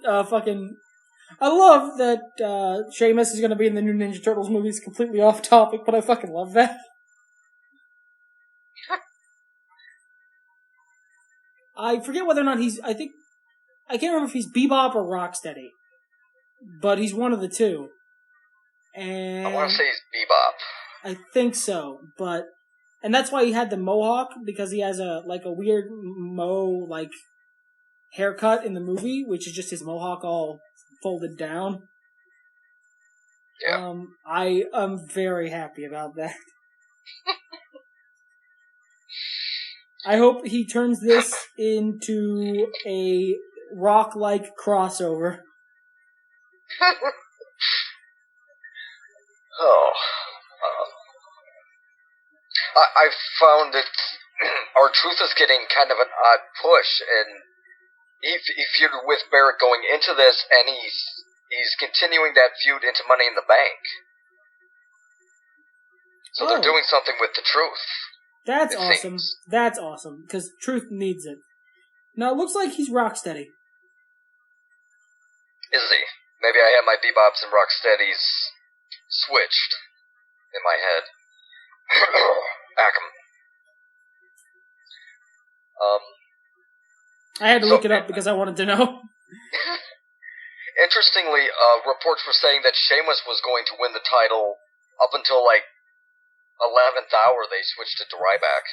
Sheamus is going to be in the new Ninja Turtles movies. Completely off topic, but I fucking love that. I forget whether or not I can't remember if he's Bebop or Rocksteady, but he's one of the two. And I want to say he's Bebop. I think so, and that's why he had the mohawk, because he has a weird haircut in the movie, which is just his mohawk all folded down. Yeah. I am very happy about that. I hope he turns this into a Rock-like crossover. I found that R-Truth is getting kind of an odd push, and he feuded with Barrett going into this, and he's continuing that feud into Money in the Bank. So they're doing something with the Truth. That's awesome. Seems. That's awesome, because Truth needs it. Now, it looks like he's Rocksteady. Is he? Maybe I have my Bebops and Rocksteadies switched in my head. Ackham. I had to look it up because I wanted to know. Interestingly, reports were saying that Sheamus was going to win the title up until 11th hour. They switched it to Ryback.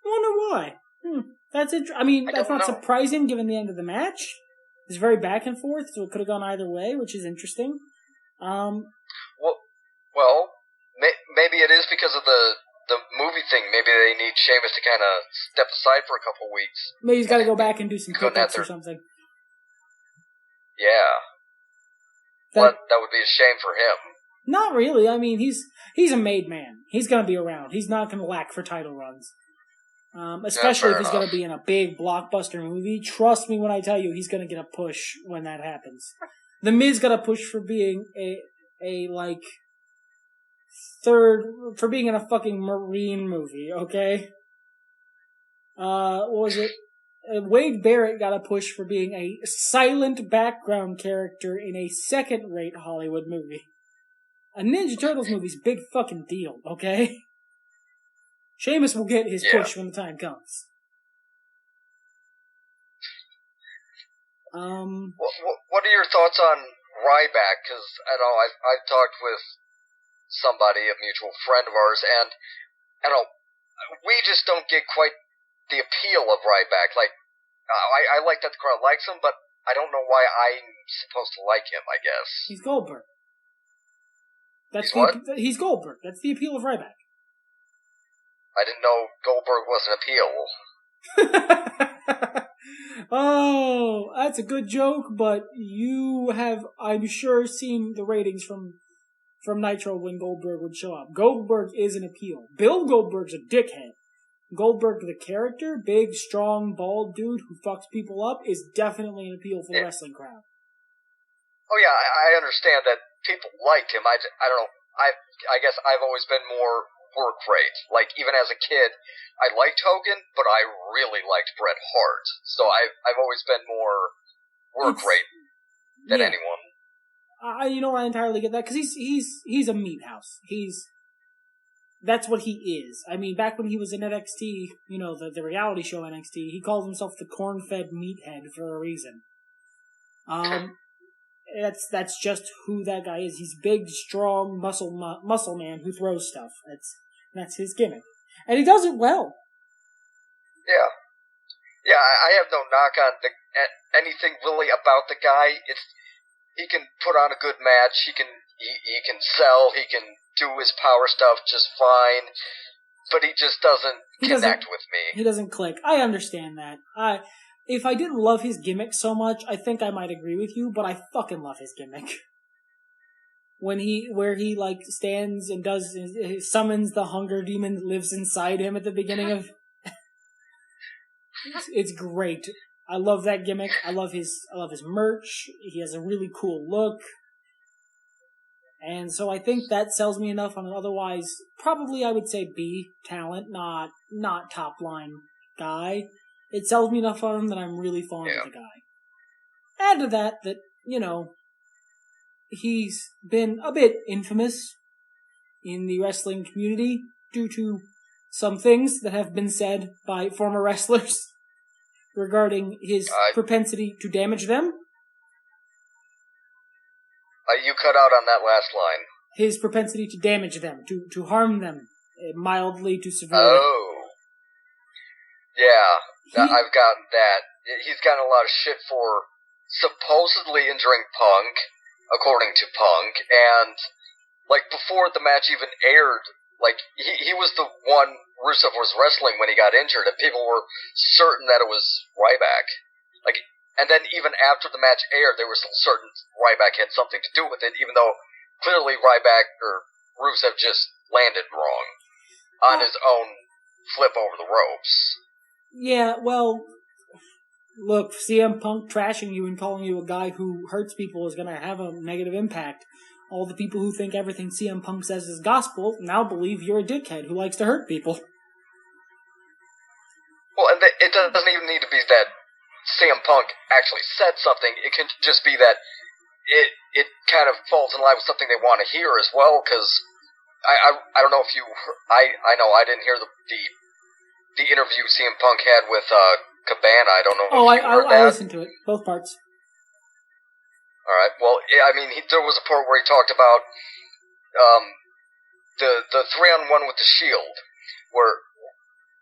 I wonder why. That's I mean, that's not surprising given the end of the match. It's very back and forth, so it could have gone either way, which is interesting. Well, maybe it is because of the movie thing. Maybe they need Sheamus to kind of step aside for a couple weeks. Maybe he's got to go back and do some pickups or something. Yeah. But that would be a shame for him. Not really. I mean, he's a made man. He's going to be around. He's not going to lack for title runs. Especially if he's going to be in a big blockbuster movie. Trust me when I tell you, he's going to get a push when that happens. The Miz got a push for being for being in a fucking Marine movie, okay? What was it? Wade Barrett got a push for being a silent background character in a second-rate Hollywood movie. A Ninja Turtles movie's a big fucking deal, okay? Sheamus will get his push when the time comes. What are your thoughts on Ryback? Because I know I've talked with somebody, a mutual friend of ours, and I know we just don't get quite the appeal of Ryback. I like that the crowd likes him, but I don't know why I'm supposed to like him. I guess he's Goldberg. He's Goldberg. That's the appeal of Ryback. I didn't know Goldberg was an appeal. Oh, that's a good joke, but you have, I'm sure, seen the ratings from Nitro when Goldberg would show up. Goldberg is an appeal. Bill Goldberg's a dickhead. Goldberg, the character, big, strong, bald dude who fucks people up, is definitely an appeal for the wrestling crowd. Oh yeah, I understand that people liked him. I don't know. I guess I've always been more work rate. Like even as a kid, I liked Hogan, but I really liked Bret Hart. So I've always been more work rate than anyone. I entirely get that because he's a meat house. That's what he is. I mean, back when he was in NXT, the reality show NXT, he called himself the corn-fed meathead for a reason. That's just who that guy is. He's big, strong, muscle man who throws stuff. That's his gimmick, and he does it well. Yeah. I have no knock on anything really about the guy. He can put on a good match. He can sell. He can do his power stuff just fine. But he just doesn't connect with me. He doesn't click. I understand that. If I didn't love his gimmick so much, I think I might agree with you, but I fucking love his gimmick. Where he stands and summons the hunger demon that lives inside him at the beginning of... It's great. I love that gimmick. I love his merch. He has a really cool look. And so I think that sells me enough on an otherwise, probably I would say B talent, not top line guy. It sells me enough on him that I'm really fond of the guy. Add to that, he's been a bit infamous in the wrestling community due to some things that have been said by former wrestlers regarding his propensity to damage them. You cut out on that last line. His propensity to damage them, to harm them, mildly to severely. Oh. Yeah, I've gotten that. He's gotten a lot of shit for supposedly injuring Punk, according to Punk, and, before the match even aired, he was the one Rusev was wrestling when he got injured, and people were certain that it was Ryback. And then even after the match aired, they were still certain Ryback had something to do with it, even though clearly Ryback or Rusev just landed wrong on his own flip over the ropes. Yeah, well, look, CM Punk trashing you and calling you a guy who hurts people is going to have a negative impact. All the people who think everything CM Punk says is gospel now believe you're a dickhead who likes to hurt people. Well, and it doesn't even need to be that CM Punk actually said something. It can just be that it kind of falls in line with something they want to hear as well, because I don't know if you I know I didn't hear the interview CM Punk had with Cabana. I don't know if you heard that. I listened to it, both parts. Alright, well, I mean, there was a part where he talked about the 3-on-1 with the Shield, where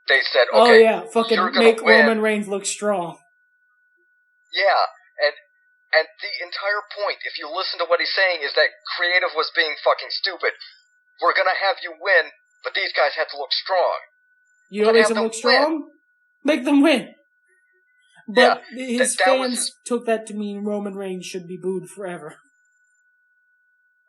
they said, okay, oh yeah, fucking you're gonna make win. Roman Reigns look strong. Yeah, and the entire point, if you listen to what he's saying, is that creative was being fucking stupid. We're gonna have you win, but these guys have to look strong. You don't make them look strong? Make them win. But his fans took that to mean Roman Reigns should be booed forever.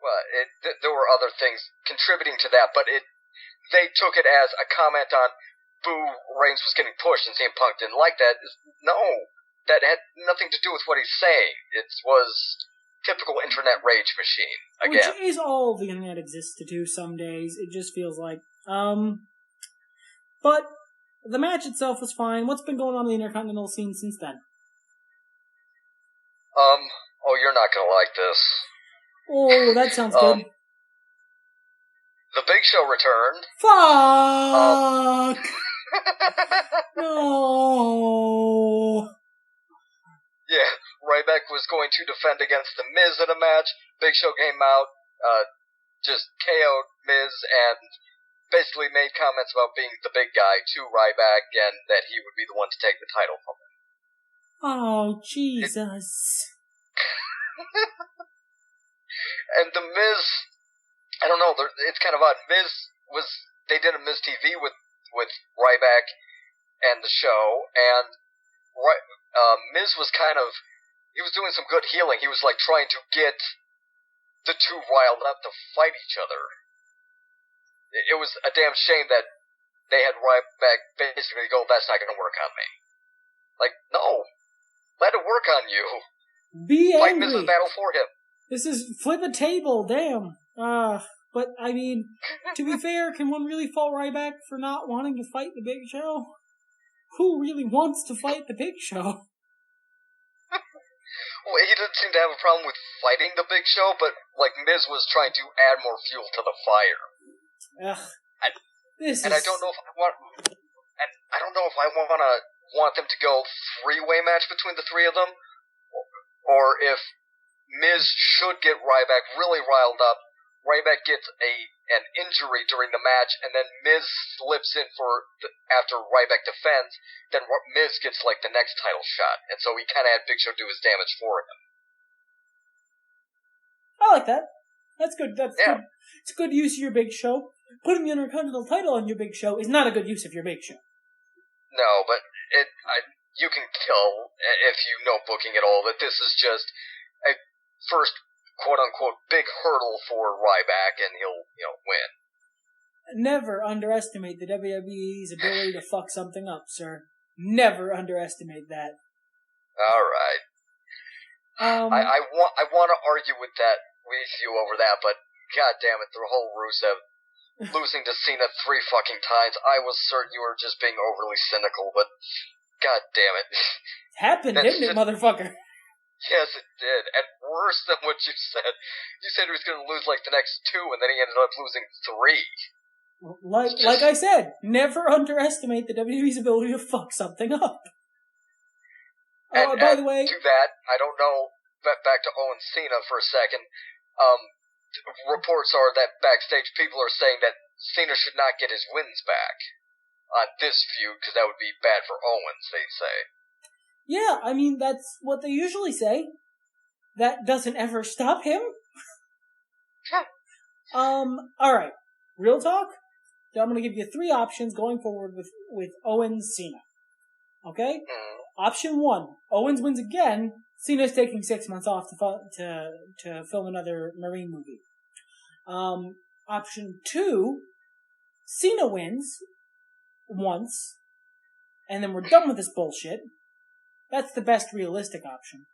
Well, there were other things contributing to that, but they took it as a comment on boo, Reigns was getting pushed and CM Punk didn't like that. No, that had nothing to do with what he's saying. It was typical internet rage machine, again. Which is all the internet exists to do some days. It just feels like. But the match itself was fine. What's been going on in the Intercontinental scene since then? Oh, you're not gonna like this. Oh, that sounds good. The Big Show returned. Fuck! No! Yeah, Ryback was going to defend against The Miz in a match. Big Show came out, just KO'd Miz and basically made comments about being the big guy to Ryback and that he would be the one to take the title from him. Oh, Jesus. And The Miz, I don't know, it's kind of odd. They did a Miz TV with Ryback and the show, and Miz was he was doing some good healing. He was trying to get the two riled up to fight each other. It was a damn shame that they had Ryback basically go, that's not going to work on me. No. Let it work on you. Be Fight angry. Miz's battle for him. This is flip a table, damn. But, I mean, to be fair, can one really fault Ryback for not wanting to fight the Big Show? Who really wants to fight the Big Show? Well, he didn't seem to have a problem with fighting the Big Show, but, like, Miz was trying to add more fuel to the fire. Ugh. I don't know if I want... And I don't know if I want them to go three-way match between the three of them, or if Miz should get Ryback really riled up, Ryback gets an injury during the match, and then Miz slips in after Ryback defends, then Miz gets, like, the next title shot, and so he kind of had Big Show do his damage for him. I like that. That's good. Good. It's a good use of your Big Show. Putting the Intercontinental title on your Big Show is not a good use of your Big Show. No, but you can tell, if you know booking at all, that this is just a first quote-unquote big hurdle for Ryback, and he'll, win. Never underestimate the WWE's ability to fuck something up, sir. Never underestimate that. All right. I want to argue with you over that, but god damn it, the whole Rusev losing to Cena 3 fucking times, I was certain you were just being overly cynical, but god damn it. Happened, didn't it, motherfucker? Yes, it did. And worse than what you said. You said he was going to lose, like, the next 2, and then he ended up losing 3. Like I said, never underestimate the WWE's ability to fuck something up. By the way... To that, I don't know, back to Owen Cena for a second, reports are that backstage people are saying that Cena should not get his wins back on this feud, because that would be bad for Owens, they say. Yeah, I mean, that's what they usually say. That doesn't ever stop him. Alright. Real talk? I'm gonna give you 3 options going forward with Owens Cena. Okay? Option 1, Owens wins again. Cena's taking 6 months off to film another Marine movie. Option 2, Cena wins once, and then we're done with this bullshit. That's the best realistic option.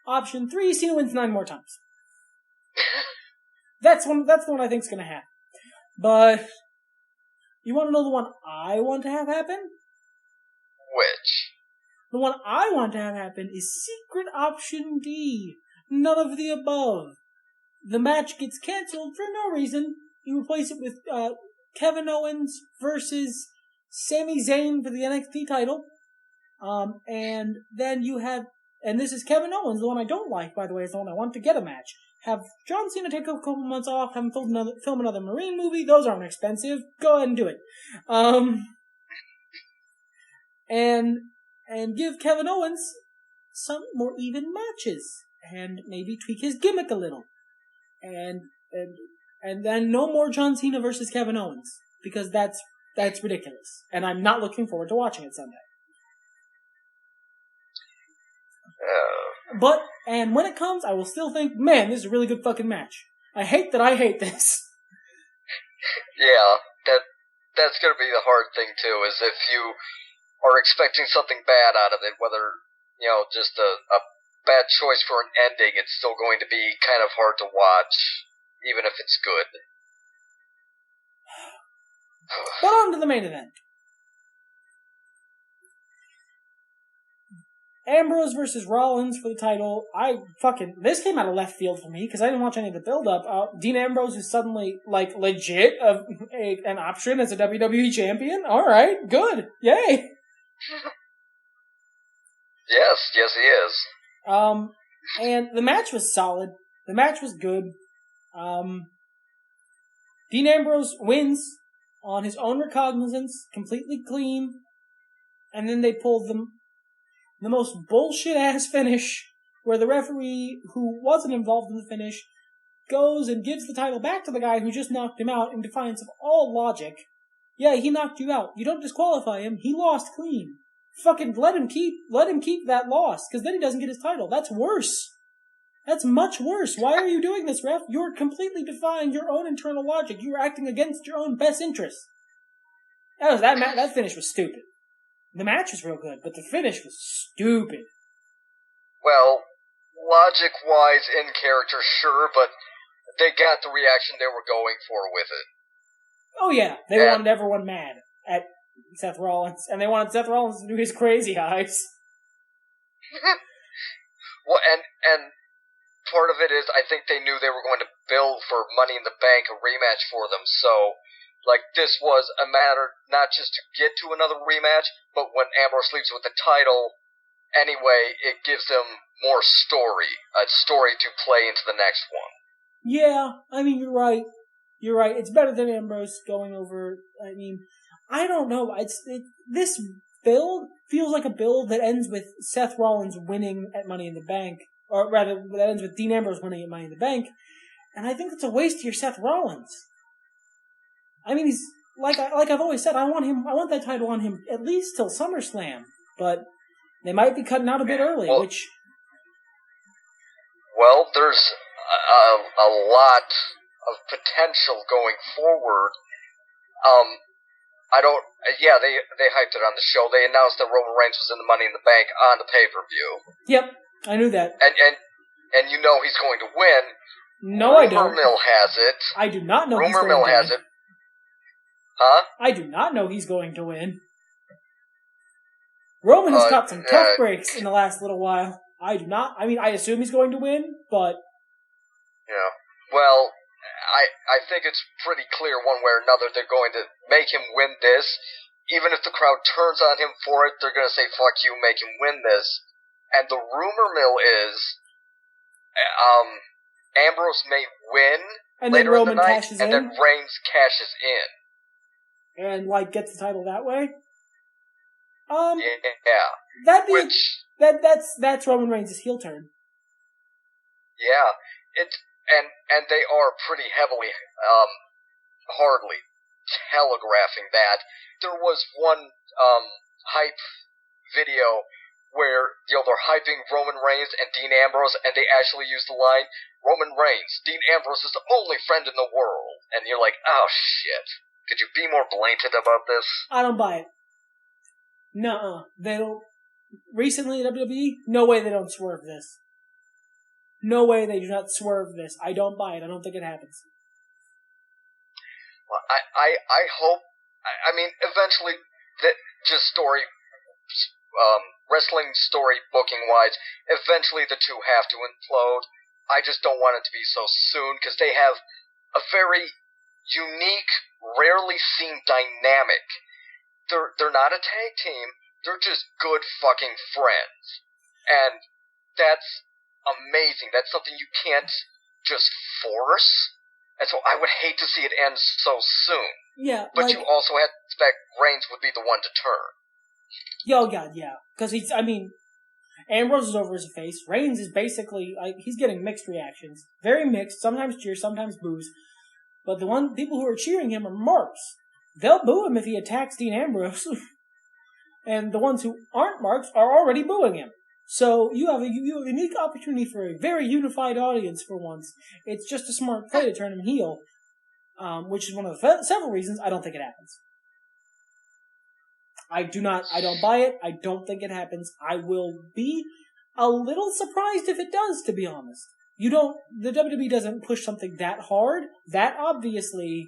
Option 3, Cena wins 9 more times. That's the one I think's gonna happen. But you want to know the one I want to have happen? Which? The one I want to have happen is secret option D. None of the above. The match gets cancelled for no reason. You replace it with Kevin Owens versus Sami Zayn for the NXT title. And then you have, and this is Kevin Owens, the one I don't like, by the way, is the one I want to get a match. Have John Cena take a couple months off, have him film another Marine movie. Those aren't expensive. Go ahead and do it. And give Kevin Owens some more even matches, and maybe tweak his gimmick a little. And then no more John Cena versus Kevin Owens, because that's ridiculous. And I'm not looking forward to watching it Sunday. And when it comes, I will still think, man, this is a really good fucking match. I hate that I hate this. Yeah, that's gonna be the hard thing too, is if you are expecting something bad out of it, whether, just a bad choice for an ending, it's still going to be kind of hard to watch, even if it's good. But on to the main event. Ambrose versus Rollins for the title. This came out of left field for me, because I didn't watch any of the build-up. Dean Ambrose is suddenly, legit an option as a WWE champion? Alright, good. Yay! Yes, he is. And the match was solid. The match was good. Dean Ambrose wins on his own recognizance, completely clean, and then they pulled the most bullshit-ass finish, where the referee, who wasn't involved in the finish, goes and gives the title back to the guy who just knocked him out in defiance of all logic. Yeah, he knocked you out. You don't disqualify him. He lost clean. Fucking let him keep that loss, because then he doesn't get his title. That's worse. That's much worse. Why are you doing this, ref? You're completely defying your own internal logic. You're acting against your own best interests. That finish was stupid. The match was real good, but the finish was stupid. Well, logic-wise, in character, sure, but they got the reaction they were going for with it. Oh yeah, they wanted everyone mad at Seth Rollins, and they wanted Seth Rollins to do his crazy eyes. Well, and part of it is I think they knew they were going to build for Money in the Bank, a rematch for them, so this was a matter not just to get to another rematch, but when Ambrose leaves with the title, anyway, it gives them more story, a story to play into the next one. Yeah, I mean, you're right. You're right. It's better than Ambrose going over. I mean, I don't know. This build feels like a build that ends with Seth Rollins winning at Money in the Bank, or rather, that ends with Dean Ambrose winning at Money in the Bank. And I think it's a waste of your Seth Rollins. I mean, he's like I've always said. I want that title on him at least till SummerSlam. But they might be cutting out a bit early, which. Well, there's a lot of potential going forward. They hyped it on the show. They announced that Roman Reigns was in the Money in the Bank on the pay-per-view. Yep, I knew that. And you know he's going to win. No, I don't. Rumor mill has it. I do not know. Rumor mill has it. Huh? I do not know he's going to win. Roman has caught some tough breaks in the last little while. I do not. I mean, I assume he's going to win, but. Yeah. Well, I think it's pretty clear one way or another they're going to make him win this. Even if the crowd turns on him for it, they're going to say, fuck you, make him win this. And the rumor mill is Ambrose may win and later Roman in the night, cashes and then Reigns cashes in. And, gets the title that way? Yeah. That's Roman Reigns' heel turn. Yeah. And they are pretty heavily, hardly telegraphing that. There was one, hype video where, they're hyping Roman Reigns and Dean Ambrose, and they actually used the line, Roman Reigns, Dean Ambrose is the only friend in the world. And you're like, oh shit. Could you be more blatant about this? I don't buy it. Nuh-uh. They don't. Recently in WWE, no way they don't swerve this. No way they do not swerve this. I don't buy it. I don't think it happens. Well, I hope. I mean, eventually, just story, wrestling story booking wise, eventually the two have to implode. I just don't want it to be so soon because they have a very unique, rarely seen dynamic. They're not a tag team. They're just good fucking friends, and that's amazing. That's something you can't just force. And so I would hate to see it end so soon. Yeah, but you also have to expect Reigns would be the one to turn. Oh God, yeah, because Ambrose is over as a face. Reigns is basically he's getting mixed reactions, very mixed. Sometimes cheers, sometimes boos. But the people who are cheering him are marks. They'll boo him if he attacks Dean Ambrose, and the ones who aren't marks are already booing him. So you have a unique opportunity for a very unified audience for once. It's just a smart play to turn him heel, which is one of the several reasons I don't think it happens. I don't buy it. I don't think it happens. I will be a little surprised if it does, to be honest. The WWE doesn't push something that hard, that obviously,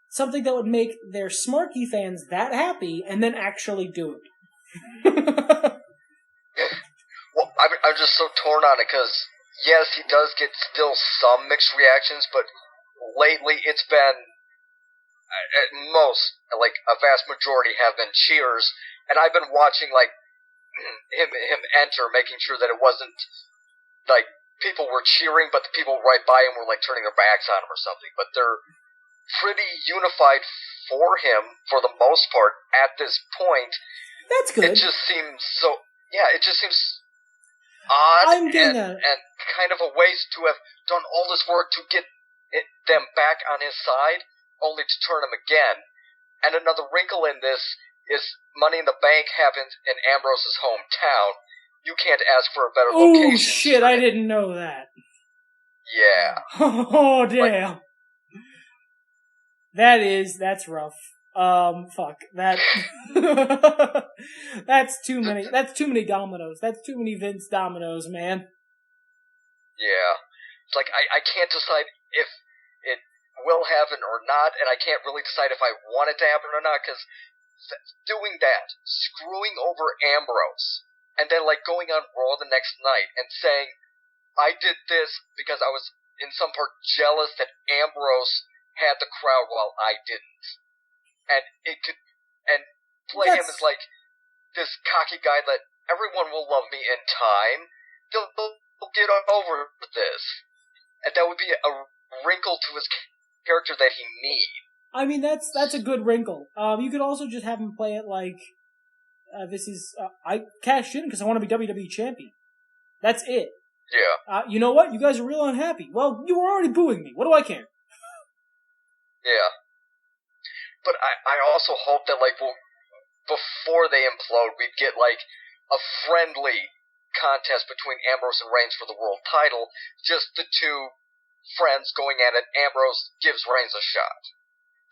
something that would make their Smarky fans that happy, and then actually do it. Well, I'm just so torn on it, because, yes, he does get still some mixed reactions, but lately it's been, at most, a vast majority have been cheers, and I've been watching, him enter, making sure that it wasn't, people were cheering, but the people right by him were, turning their backs on him or something, but they're pretty unified for him, for the most part, at this point. That's good. It just seems so, it just seems odd and kind of a waste to have done all this work to get them back on his side, only to turn him again. And another wrinkle in this is Money in the Bank happens in Ambrose's hometown. You can't ask for a better location. Oh shit, I didn't know that. Yeah. Oh damn. That's rough. Fuck. That's too many dominoes. That's too many Vince dominoes, man. Yeah. It's like, I can't decide if it will happen or not, and I can't really decide if I want it to happen or not, because doing that, screwing over Ambrose, and then, like, going on Raw the next night and saying, I did this because I was, in some part, jealous that Ambrose had the crowd while I didn't. And it could, and play him as, like, this cocky guy that everyone will love me in time. They'll get over this. And that would be a wrinkle to his character that he needs. I mean, that's a good wrinkle. You could also just have him play it like, I cashed in because I want to be WWE champion. That's it. Yeah. You know what? You guys are real unhappy. Well, you were already booing me. What do I care? Yeah. But I also hope that, like, before they implode, we'd get, like, a friendly contest between Ambrose and Reigns for the world title. Just the two friends going at it. Ambrose gives Reigns a shot.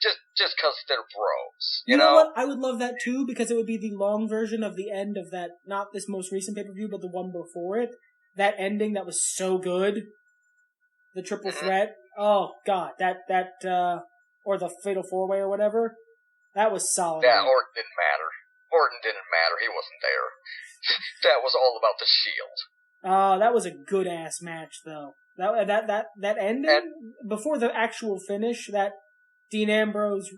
Just because they're bros. You know what? I would love that too, because it would be the long version of the end of that, not this most recent pay-per-view, but the one before it. That ending that was so good. The triple threat. Oh, God. Or the Fatal 4-Way or whatever. That was solid. Yeah, Orton didn't matter. Orton didn't matter. He wasn't there. That was all about the Shield. That was a good-ass match, though. That ending, before the actual finish, that Dean Ambrose,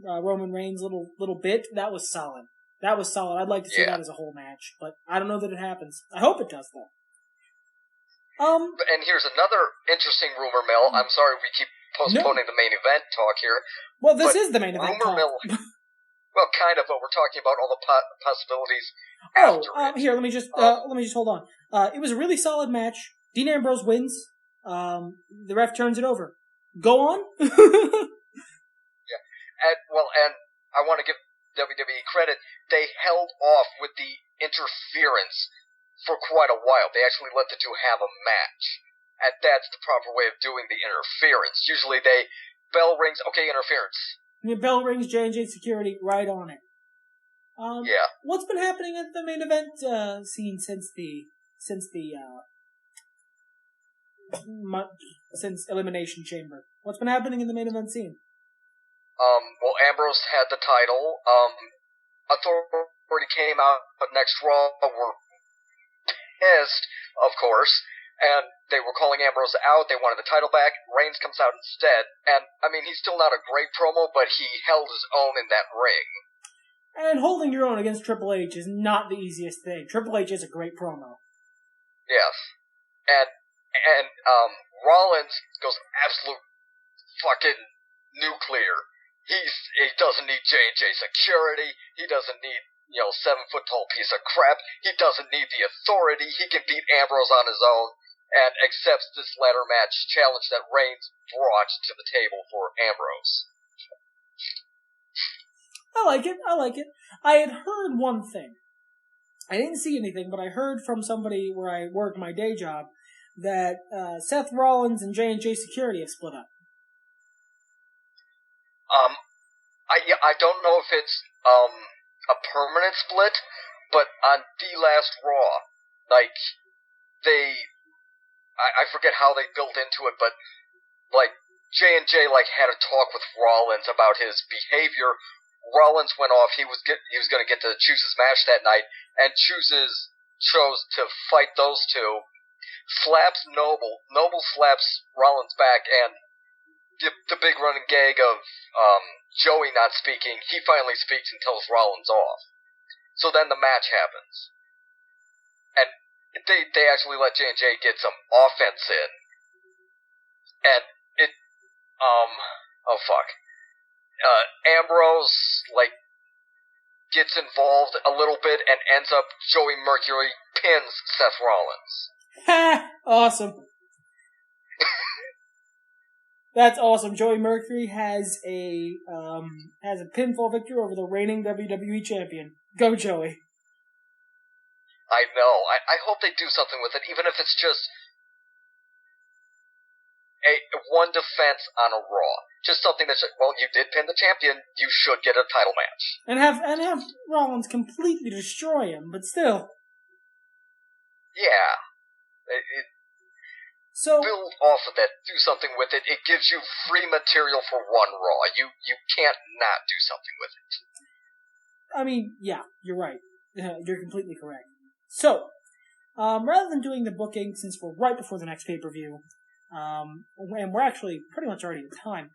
Roman Reigns little bit, that was solid. That was solid. I'd like to see that as a whole match, but I don't know that it happens. I hope it does, though. And here's another interesting rumor mill. I'm sorry we keep postponing the main event talk here. Well, this is the main event talk. Rumor mill. Well, kind of, but we're talking about all the possibilities after it. Here, let me just hold on. It was a really solid match. Dean Ambrose wins. The ref turns it over. Go on. And I want to give WWE credit. They held off with the interference for quite a while. They actually let the two have a match. And that's the proper way of doing the interference. Usually bell rings, okay, interference. The bell rings, J&J security, right on it. What's been happening at the main event scene since Elimination Chamber? What's been happening in the main event scene? Well, Ambrose had the title. Authority came out next Raw, were pissed, of course, and they were calling Ambrose out. They wanted the title back. Reigns comes out instead, and I mean, he's still not a great promo, but he held his own in that ring. And holding your own against Triple H is not the easiest thing. Triple H is a great promo. Yes, and Rollins goes absolute fucking nuclear. He doesn't need J&J security. He doesn't need 7-foot-tall piece of crap. He doesn't need the authority. He can beat Ambrose on his own, and accepts this ladder match challenge that Reigns brought to the table for Ambrose. I like it. I had heard one thing. I didn't see anything, but I heard from somebody where I work my day job that Seth Rollins and J&J Security have split up. I don't know if it's a permanent split, but on the last Raw, like, I forget how they built into it, but, like, J&J, like, had a talk with Rollins about his behavior. Rollins went off, he was gonna get to choose his match that night, and chose to fight those two, slaps Noble slaps Rollins back, and the big running gag of Joey not speaking, he finally speaks and tells Rollins off. So then the match happens. And they actually let J&J get some offense in. And Ambrose, like, gets involved a little bit and ends up Joey Mercury pins Seth Rollins. Ha! Awesome. That's awesome. Joey Mercury has a pinfall victory over the reigning WWE champion. Go, Joey. I know. I hope they do something with it, even if it's just one defense on a Raw. Just something that's, well, you did pin the champion, you should get a title match. And have Rollins completely destroy him, but still. Yeah. So build off of that, do something with it. It gives you free material for one Raw. You can't not do something with it. I mean, yeah, you're right. You're completely correct. So, rather than doing the booking, since we're right before the next pay-per-view, and we're actually pretty much already at time,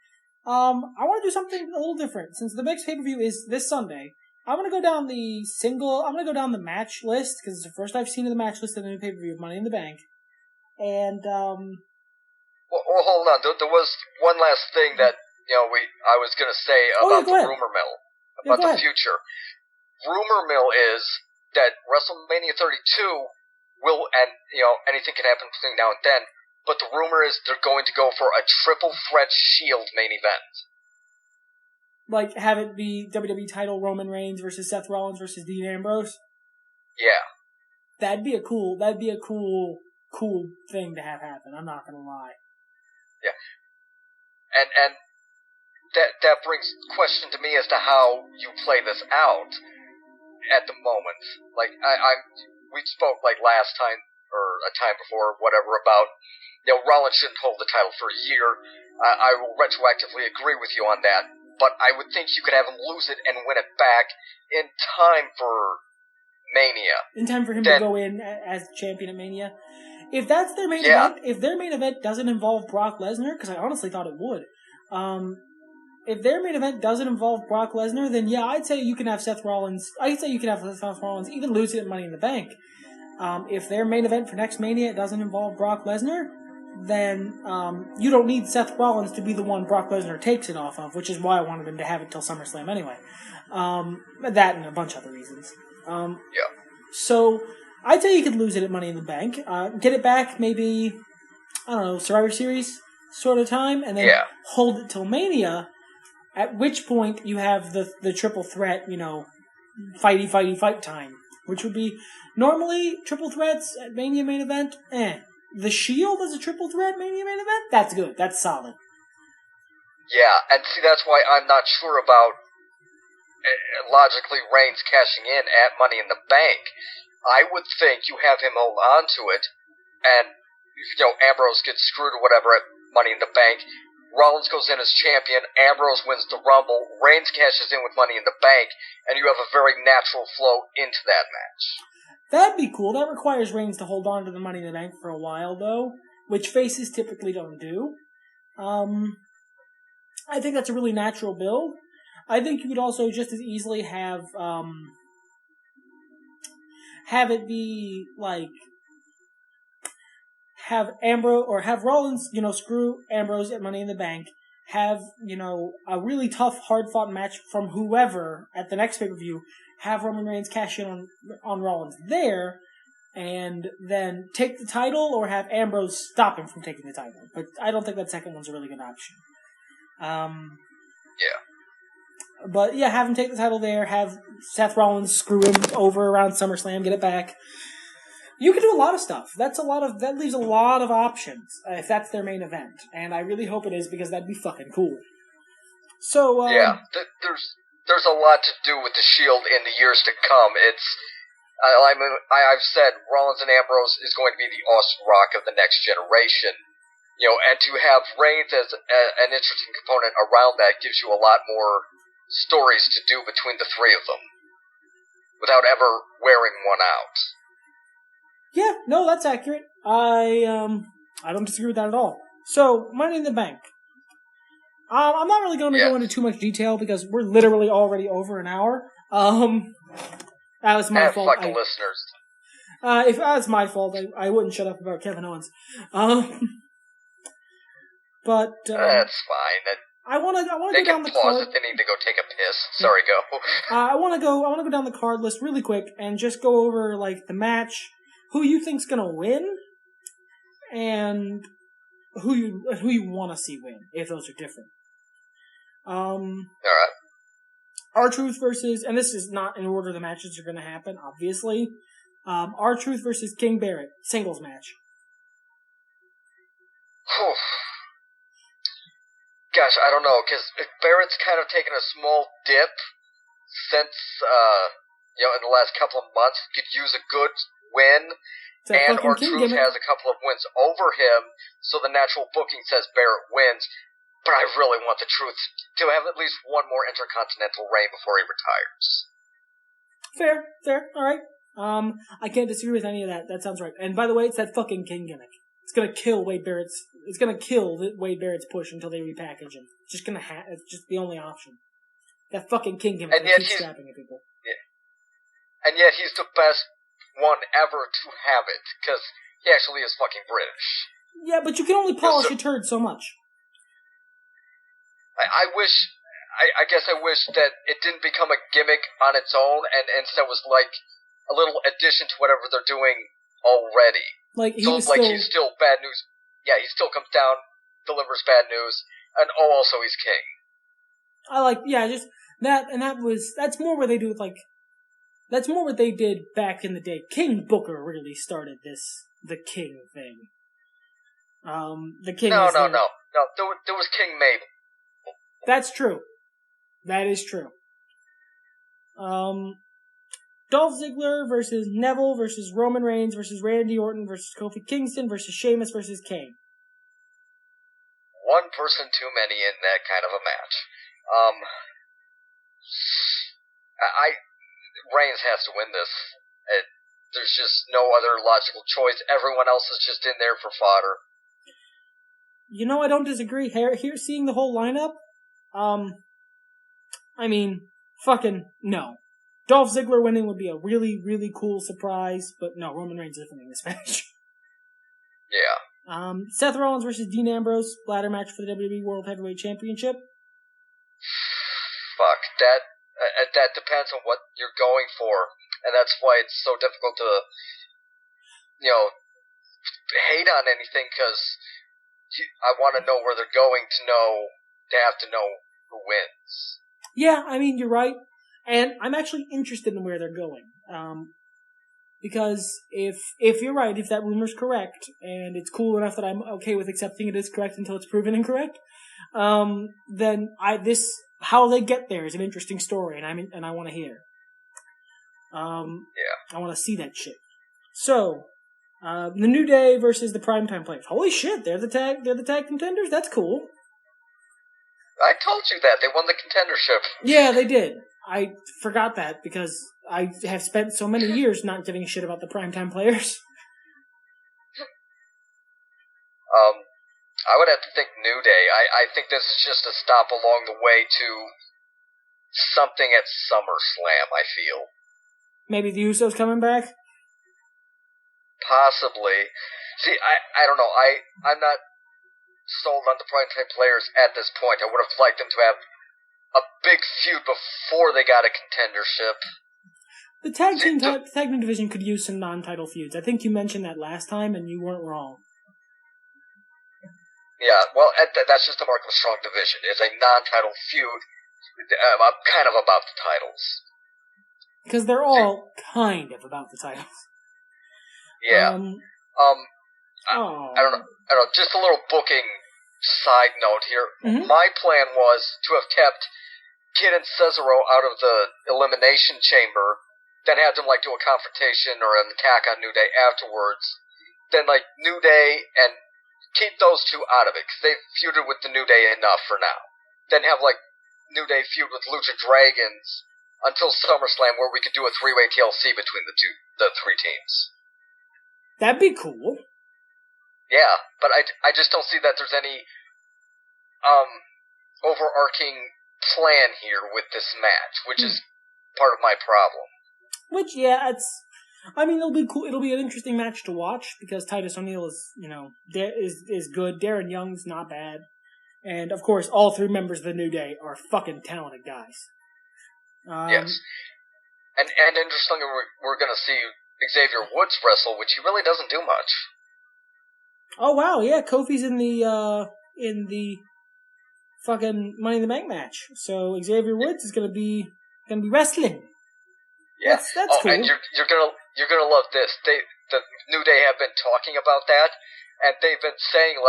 I want to do something a little different. Since the next pay-per-view is this Sunday, I'm going to go down the match list, because it's the first I've seen of the match list of the new pay-per-view of Money in the Bank. And, Well, hold on. There was one last thing that, I was going to say about the rumor mill, about the future. Rumor mill is that WrestleMania 32 will, and, anything can happen between now and then, but the rumor is they're going to go for a triple threat Shield main event. Like, have it be WWE title Roman Reigns versus Seth Rollins versus Dean Ambrose? Yeah. That'd be a cool thing to have happen, I'm not gonna lie. Yeah. And that brings question to me as to how you play this out at the moment. Like, we spoke, like, last time, or a time before, whatever, about, Rollins shouldn't hold the title for a year. I will retroactively agree with you on that, but I would think you could have him lose it and win it back in time for Mania. In time for him to go in as champion at Mania. If that's their main event, if their main event doesn't involve Brock Lesnar, because I honestly thought it would, if their main event doesn't involve Brock Lesnar, then yeah, I'd say you can have Seth Rollins. I'd say you can have Seth Rollins even lose it at Money in the Bank. If their main event for next Mania doesn't involve Brock Lesnar, then you don't need Seth Rollins to be the one Brock Lesnar takes it off of, which is why I wanted him to have it till SummerSlam anyway. That and a bunch of other reasons. So I'd say you could lose it at Money in the Bank, get it back maybe, I don't know, Survivor Series sort of time, and then hold it till Mania. At which point you have the triple threat, fight time, which would be normally triple threats at Mania main event. The Shield as a triple threat Mania main event, that's good, that's solid. Yeah, and see, that's why I'm not sure about logically Reigns cashing in at Money in the Bank. I would think you have him hold on to it, and Ambrose gets screwed or whatever at Money in the Bank. Rollins goes in as champion, Ambrose wins the Rumble, Reigns cashes in with Money in the Bank, and you have a very natural flow into that match. That'd be cool. That requires Reigns to hold on to the Money in the Bank for a while, though, which faces typically don't do. I think that's a really natural build. I think you could also just as easily have it be like have Ambrose or have Rollins, screw Ambrose at Money in the Bank. Have a really tough, hard-fought match from whoever at the next pay-per-view. Have Roman Reigns cash in on Rollins there, and then take the title, or have Ambrose stop him from taking the title. But I don't think that second one's a really good option. But yeah, have him take the title there, have Seth Rollins screw him over around SummerSlam, get it back. You can do a lot of stuff. That leaves a lot of options if that's their main event, and I really hope it is because that'd be fucking cool. So there's a lot to do with the Shield in the years to come. I've said Rollins and Ambrose is going to be the Austin Rock of the next generation. And to have Reigns as an interesting component around that gives you a lot more stories to do between the three of them without ever wearing one out. Yeah, no, that's accurate. I don't disagree with that at all. So, Money in the Bank. I'm not really going to go into too much detail because we're literally already over an hour. That was my fault. Fuck the listeners. If that was my fault, I wouldn't shut up about Kevin Owens. But that's fine. I want to go down the card. They can pause if they need to go take a piss. Sorry, go. I want to go down the card list really quick and just go over like the match, who you think's gonna win, and who you want to see win, if those are different. All right. R-Truth versus, and this is not in order the matches are going to happen, obviously. R-Truth versus King Barrett, singles match. Gosh, I don't know, because Barrett's kind of taken a small dip since, in the last couple of months. Could use a good win. and R-Truth has a couple of wins over him, so the natural booking says Barrett wins. But I really want the Truth to have at least one more Intercontinental reign before he retires. Fair, alright. I can't disagree with any of that. That sounds right. And by the way, it's that fucking King gimmick. It's gonna kill Wade Barrett's push until they repackage him. It's just it's just the only option. That fucking King gimmick keeps scrapping at people. Yeah. And yet he's the best one ever to have it, because he actually is fucking British. Yeah, but you can only polish a turd so much. I guess I wish that it didn't become a gimmick on its own, and instead was like a little addition to whatever they're doing already. He's still bad news. Yeah, he still comes down, delivers bad news, and also he's king. Just that, and that's more what they do with that's more what they did back in the day. King Booker really started the King thing. The King. No. There was King Mabel. That's true. That is true. Dolph Ziggler versus Neville versus Roman Reigns versus Randy Orton versus Kofi Kingston versus Sheamus versus Kane. One person too many in that kind of a match. Reigns has to win this. There's just no other logical choice. Everyone else is just in there for fodder. You know, I don't disagree. Here, seeing the whole lineup, fucking no. Dolph Ziggler winning would be a really, really cool surprise, but no, Roman Reigns is winning this match. Yeah. Seth Rollins versus Dean Ambrose, ladder match for the WWE World Heavyweight Championship. Fuck, that depends on what you're going for, and that's why it's so difficult to, hate on anything, because I want to know where they're going to have to know who wins. Yeah, I mean, you're right. And I'm actually interested in where they're going. Because if you're right, if that rumor's correct, and it's cool enough that I'm okay with accepting it is correct until it's proven incorrect, then how they get there is an interesting story, and I want to hear. I want to see that shit. So, the New Day versus the Primetime Players. Holy shit, they're the tag contenders? That's cool. I told you that. They won the contendership. Yeah, they did. I forgot that because I have spent so many years not giving a shit about the Primetime Players. I would have to think New Day. I think this is just a stop along the way to something at SummerSlam, I feel. Maybe the Usos coming back? Possibly. See, I don't know. I'm not sold on the Primetime Players at this point. I would have liked them to have a big feud before they got a contendership. The tag team division could use some non-title feuds. I think you mentioned that last time, and you weren't wrong. Yeah, well, that's just the mark of a strong division. It's a non-title feud, kind of about the titles. Because they're all kind of about the titles. Yeah. I don't know. Just a little booking side note here. Mm-hmm. My plan was to have kept Kid and Cesaro out of the Elimination Chamber, then have them do a confrontation or an attack on New Day afterwards. Then New Day and keep those two out of it, because they've feuded with the New Day enough for now. Then have New Day feud with Lucha Dragons until SummerSlam, where we could do a 3-way TLC between the three teams. That'd be cool. Yeah, but I just don't see that there's any overarching plan here with this match, which is part of my problem. Which, yeah, it'll be cool. It'll be an interesting match to watch because Titus O'Neil is good. Darren Young's not bad, and of course, all three members of the New Day are fucking talented guys. Yes, and interestingly, we're gonna see Xavier Woods wrestle, which he really doesn't do much. Oh wow, yeah, Kofi's in the fucking Money in the Bank match, so Xavier Woods is gonna be wrestling. Yeah, that's cool. And you're gonna love this. The New Day have been talking about that, and they've been saying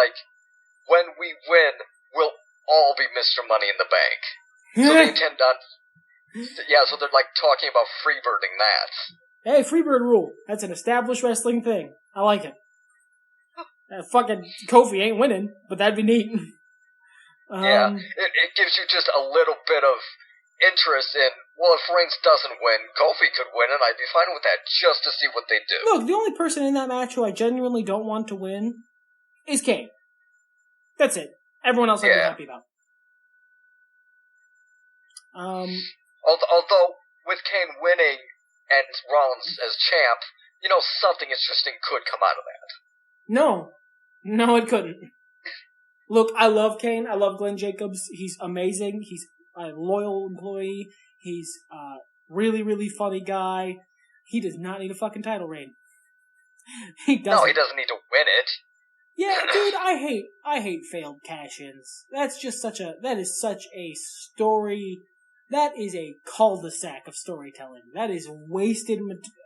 when we win, we'll all be Mr. Money in the Bank. So they intend on. Yeah, so they're talking about freebirding that. Hey, Freebird rule. That's an established wrestling thing. I like it. Fucking Kofi ain't winning, but that'd be neat. Yeah, it gives you just a little bit of interest in, well, if Reigns doesn't win, Kofi could win, and I'd be fine with that just to see what they do. Look, the only person in that match who I genuinely don't want to win is Kane. That's it. Everyone else I'd be happy about. Although, with Kane winning and Rollins as champ, something interesting could come out of that. No, it couldn't. Look, I love Kane. I love Glenn Jacobs. He's amazing. He's a loyal employee. He's a really, really funny guy. He does not need a fucking title reign. He doesn't. No, he doesn't need to win it. Yeah, dude, I hate failed cash-ins. That is such a story. That is a cul-de-sac of storytelling. That is wasted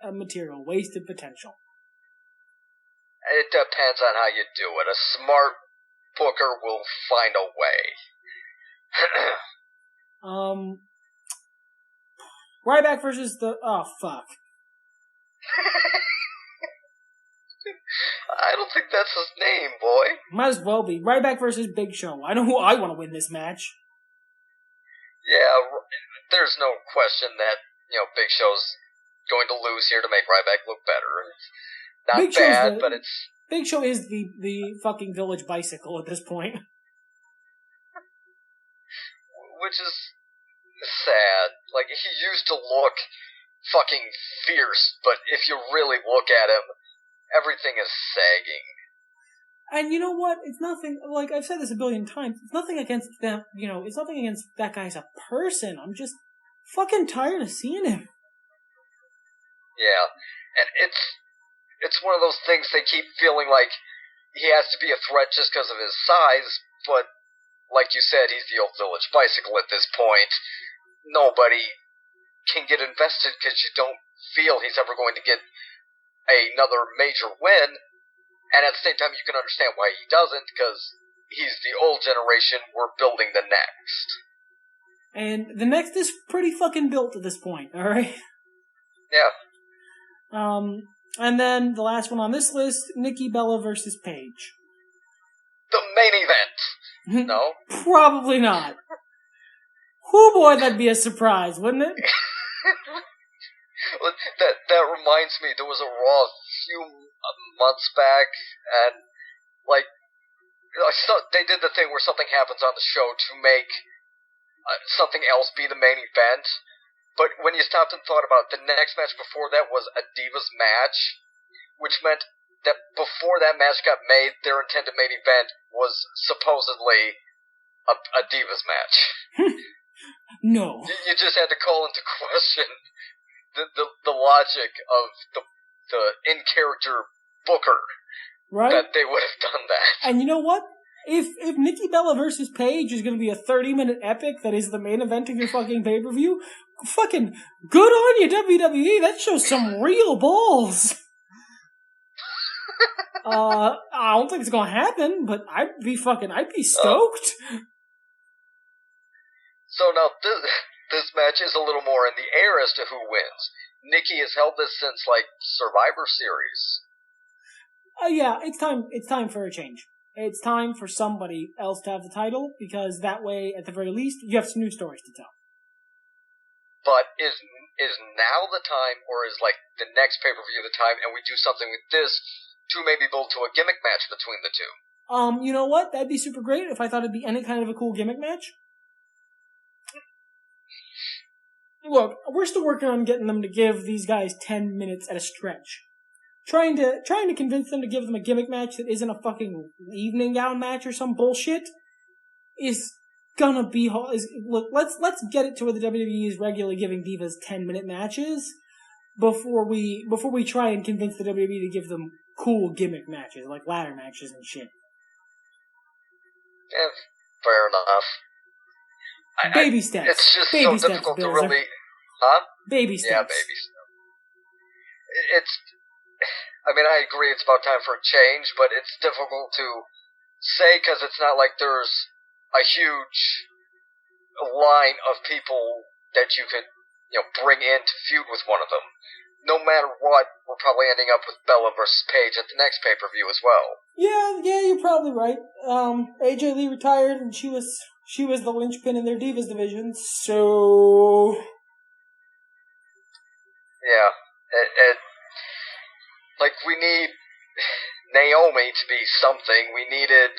material, wasted potential. It depends on how you do it. A smart booker will find a way. Ryback versus oh, fuck. I don't think that's his name, boy. Might as well be. Ryback versus Big Show. I know who I want to win this match. Yeah, there's no question that, Big Show's going to lose here to make Ryback look better. It's not Big bad, but it's... Big Show is the fucking Village Bicycle at this point. Which is sad. Like, he used to look fucking fierce, but if you really look at him, everything is sagging. And you know what? It's nothing, like I've said this a billion times, it's nothing against them, it's nothing against that guy as a person. I'm just fucking tired of seeing him. Yeah, and it's one of those things they keep feeling like he has to be a threat just because of his size, but like you said, he's the old Village Bicycle at this point. Nobody can get invested because you don't feel he's ever going to get another major win, and at the same time you can understand why he doesn't, because he's the old generation, we're building the next. And the next is pretty fucking built at this point, alright? Yeah. And then the last one on this list, Nikki Bella versus Paige. The main event. No? Probably not. Whoo boy, that'd be a surprise, wouldn't it? That reminds me, there was a Raw a few months back, and, they did the thing where something happens on the show to make something else be the main event, but when you stopped and thought about it, the next match before that was a Divas match, which meant that before that match got made, their intended main event was supposedly a Divas match. No. You just had to call into question the logic of the in-character booker, right? That they would have done that. And you know what? If Nikki Bella versus Paige is going to be a 30-minute epic that is the main event of your fucking pay-per-view, fucking good on you, WWE. That shows some real balls. I don't think it's going to happen, but I'd be stoked. So now this match is a little more in the air as to who wins. Nikki has held this since, Survivor Series. Yeah, it's time for a change. It's time for somebody else to have the title, because that way, at the very least, you have some new stories to tell. But is now the time, or is, the next pay-per-view the time, and we do something with this to maybe build to a gimmick match between the two? You know what? That'd be super great if I thought it'd be any kind of a cool gimmick match. Look, we're still working on getting them to give these guys 10 minutes at a stretch. Trying to convince them to give them a gimmick match that isn't a fucking evening gown match or some bullshit is gonna be hard. Look, let's get it to where the WWE is regularly giving divas 10-minute matches before we try and convince the WWE to give them cool gimmick matches like ladder matches and shit. Yeah, fair enough. Baby steps. It's just baby so steps, difficult Bills. to really... Huh? Baby steps. Yeah, baby steps. I agree it's about time for a change, but it's difficult to say because it's not like there's a huge line of people that you could, bring in to feud with one of them. no matter what, we're probably ending up with Bella versus Paige at the next pay-per-view as well. Yeah, you're probably right. AJ Lee retired, and she was the linchpin in their Divas division, so... Yeah, like, we need Naomi to be something. We needed,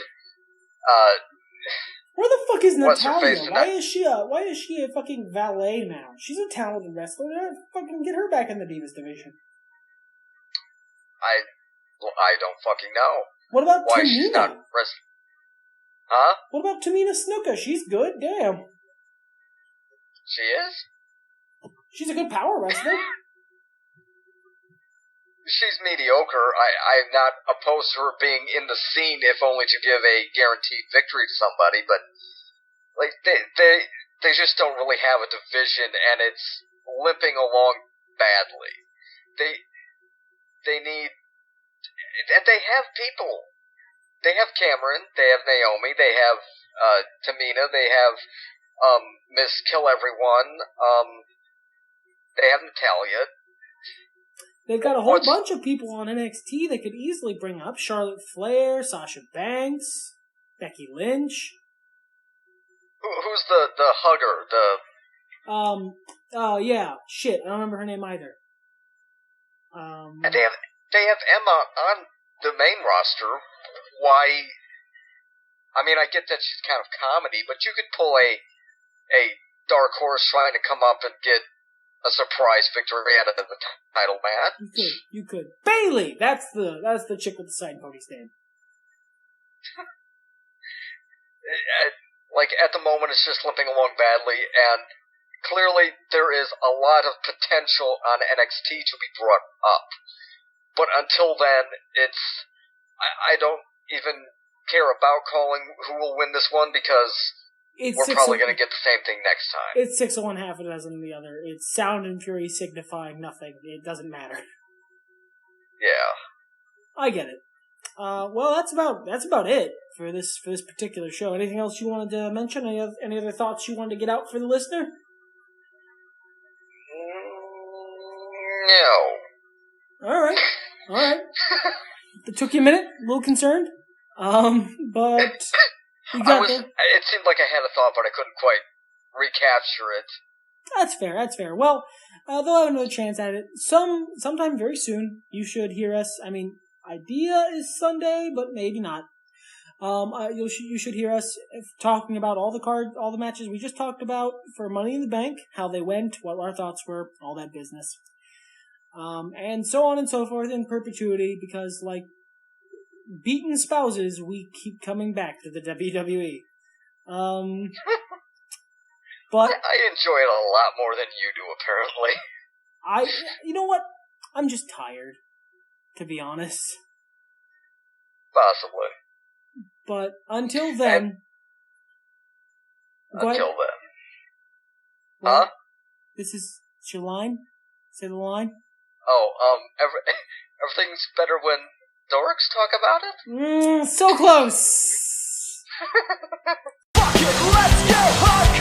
where the fuck is What's-her-face Natalya? Why is she a fucking valet now? She's a talented wrestler. Fucking get her back in the Divas division. I don't fucking know. What about Why Tamina? she's not wrestling? Huh? What about Tamina Snuka? She's good. Damn. She is? She's a good power wrestler. She's mediocre. I'm not opposed to her being in the scene, if only to give a guaranteed victory to somebody, but like they just don't really have a division, and it's limping along badly. They need, and they have people. They have Cameron, they have Naomi, they have Tamina, they have Miss Kill Everyone, they have Natalya. They've got a whole bunch of people on NXT they could easily bring up. Charlotte Flair, Sasha Banks, Becky Lynch. Who's the hugger? Oh yeah, shit, I don't remember her name either. And they have Emma on the main roster. Why? I mean, I get that she's kind of comedy, but you could pull a dark horse trying to come up and get a surprise victory out of the title match. You could. Bailey! That's the chick with the side pony stand. Like, at the moment, it's just limping along badly, and clearly there is a lot of potential on NXT to be brought up. But until then, I don't even care about calling who will win this one, because we're probably going to get the same thing next time. It's 6 of one, half a dozen of the other. It's sound and fury signifying nothing. It doesn't matter. Yeah. I get it. Well, that's about it for this particular show. Anything else you wanted to mention? Any other thoughts you wanted to get out for the listener? No. All right. It took you a minute. A little concerned. But you got there. It seemed like I had a thought, but I couldn't quite recapture it. That's fair. Well, they'll have another chance at it sometime very soon. You should hear us. I mean, idea is Sunday, but maybe not. You should hear us talking about all the matches we just talked about for Money in the Bank, how they went, what our thoughts were, all that business. And so on and so forth in perpetuity, because like beaten spouses, we keep coming back to the WWE. But I enjoy it a lot more than you do, apparently. You know what? I'm just tired, to be honest. Possibly. But until then... Well, huh? This is your line? Say the line? Oh, everything's better when dorks talk about it? So close! Fuck it, let's get hot!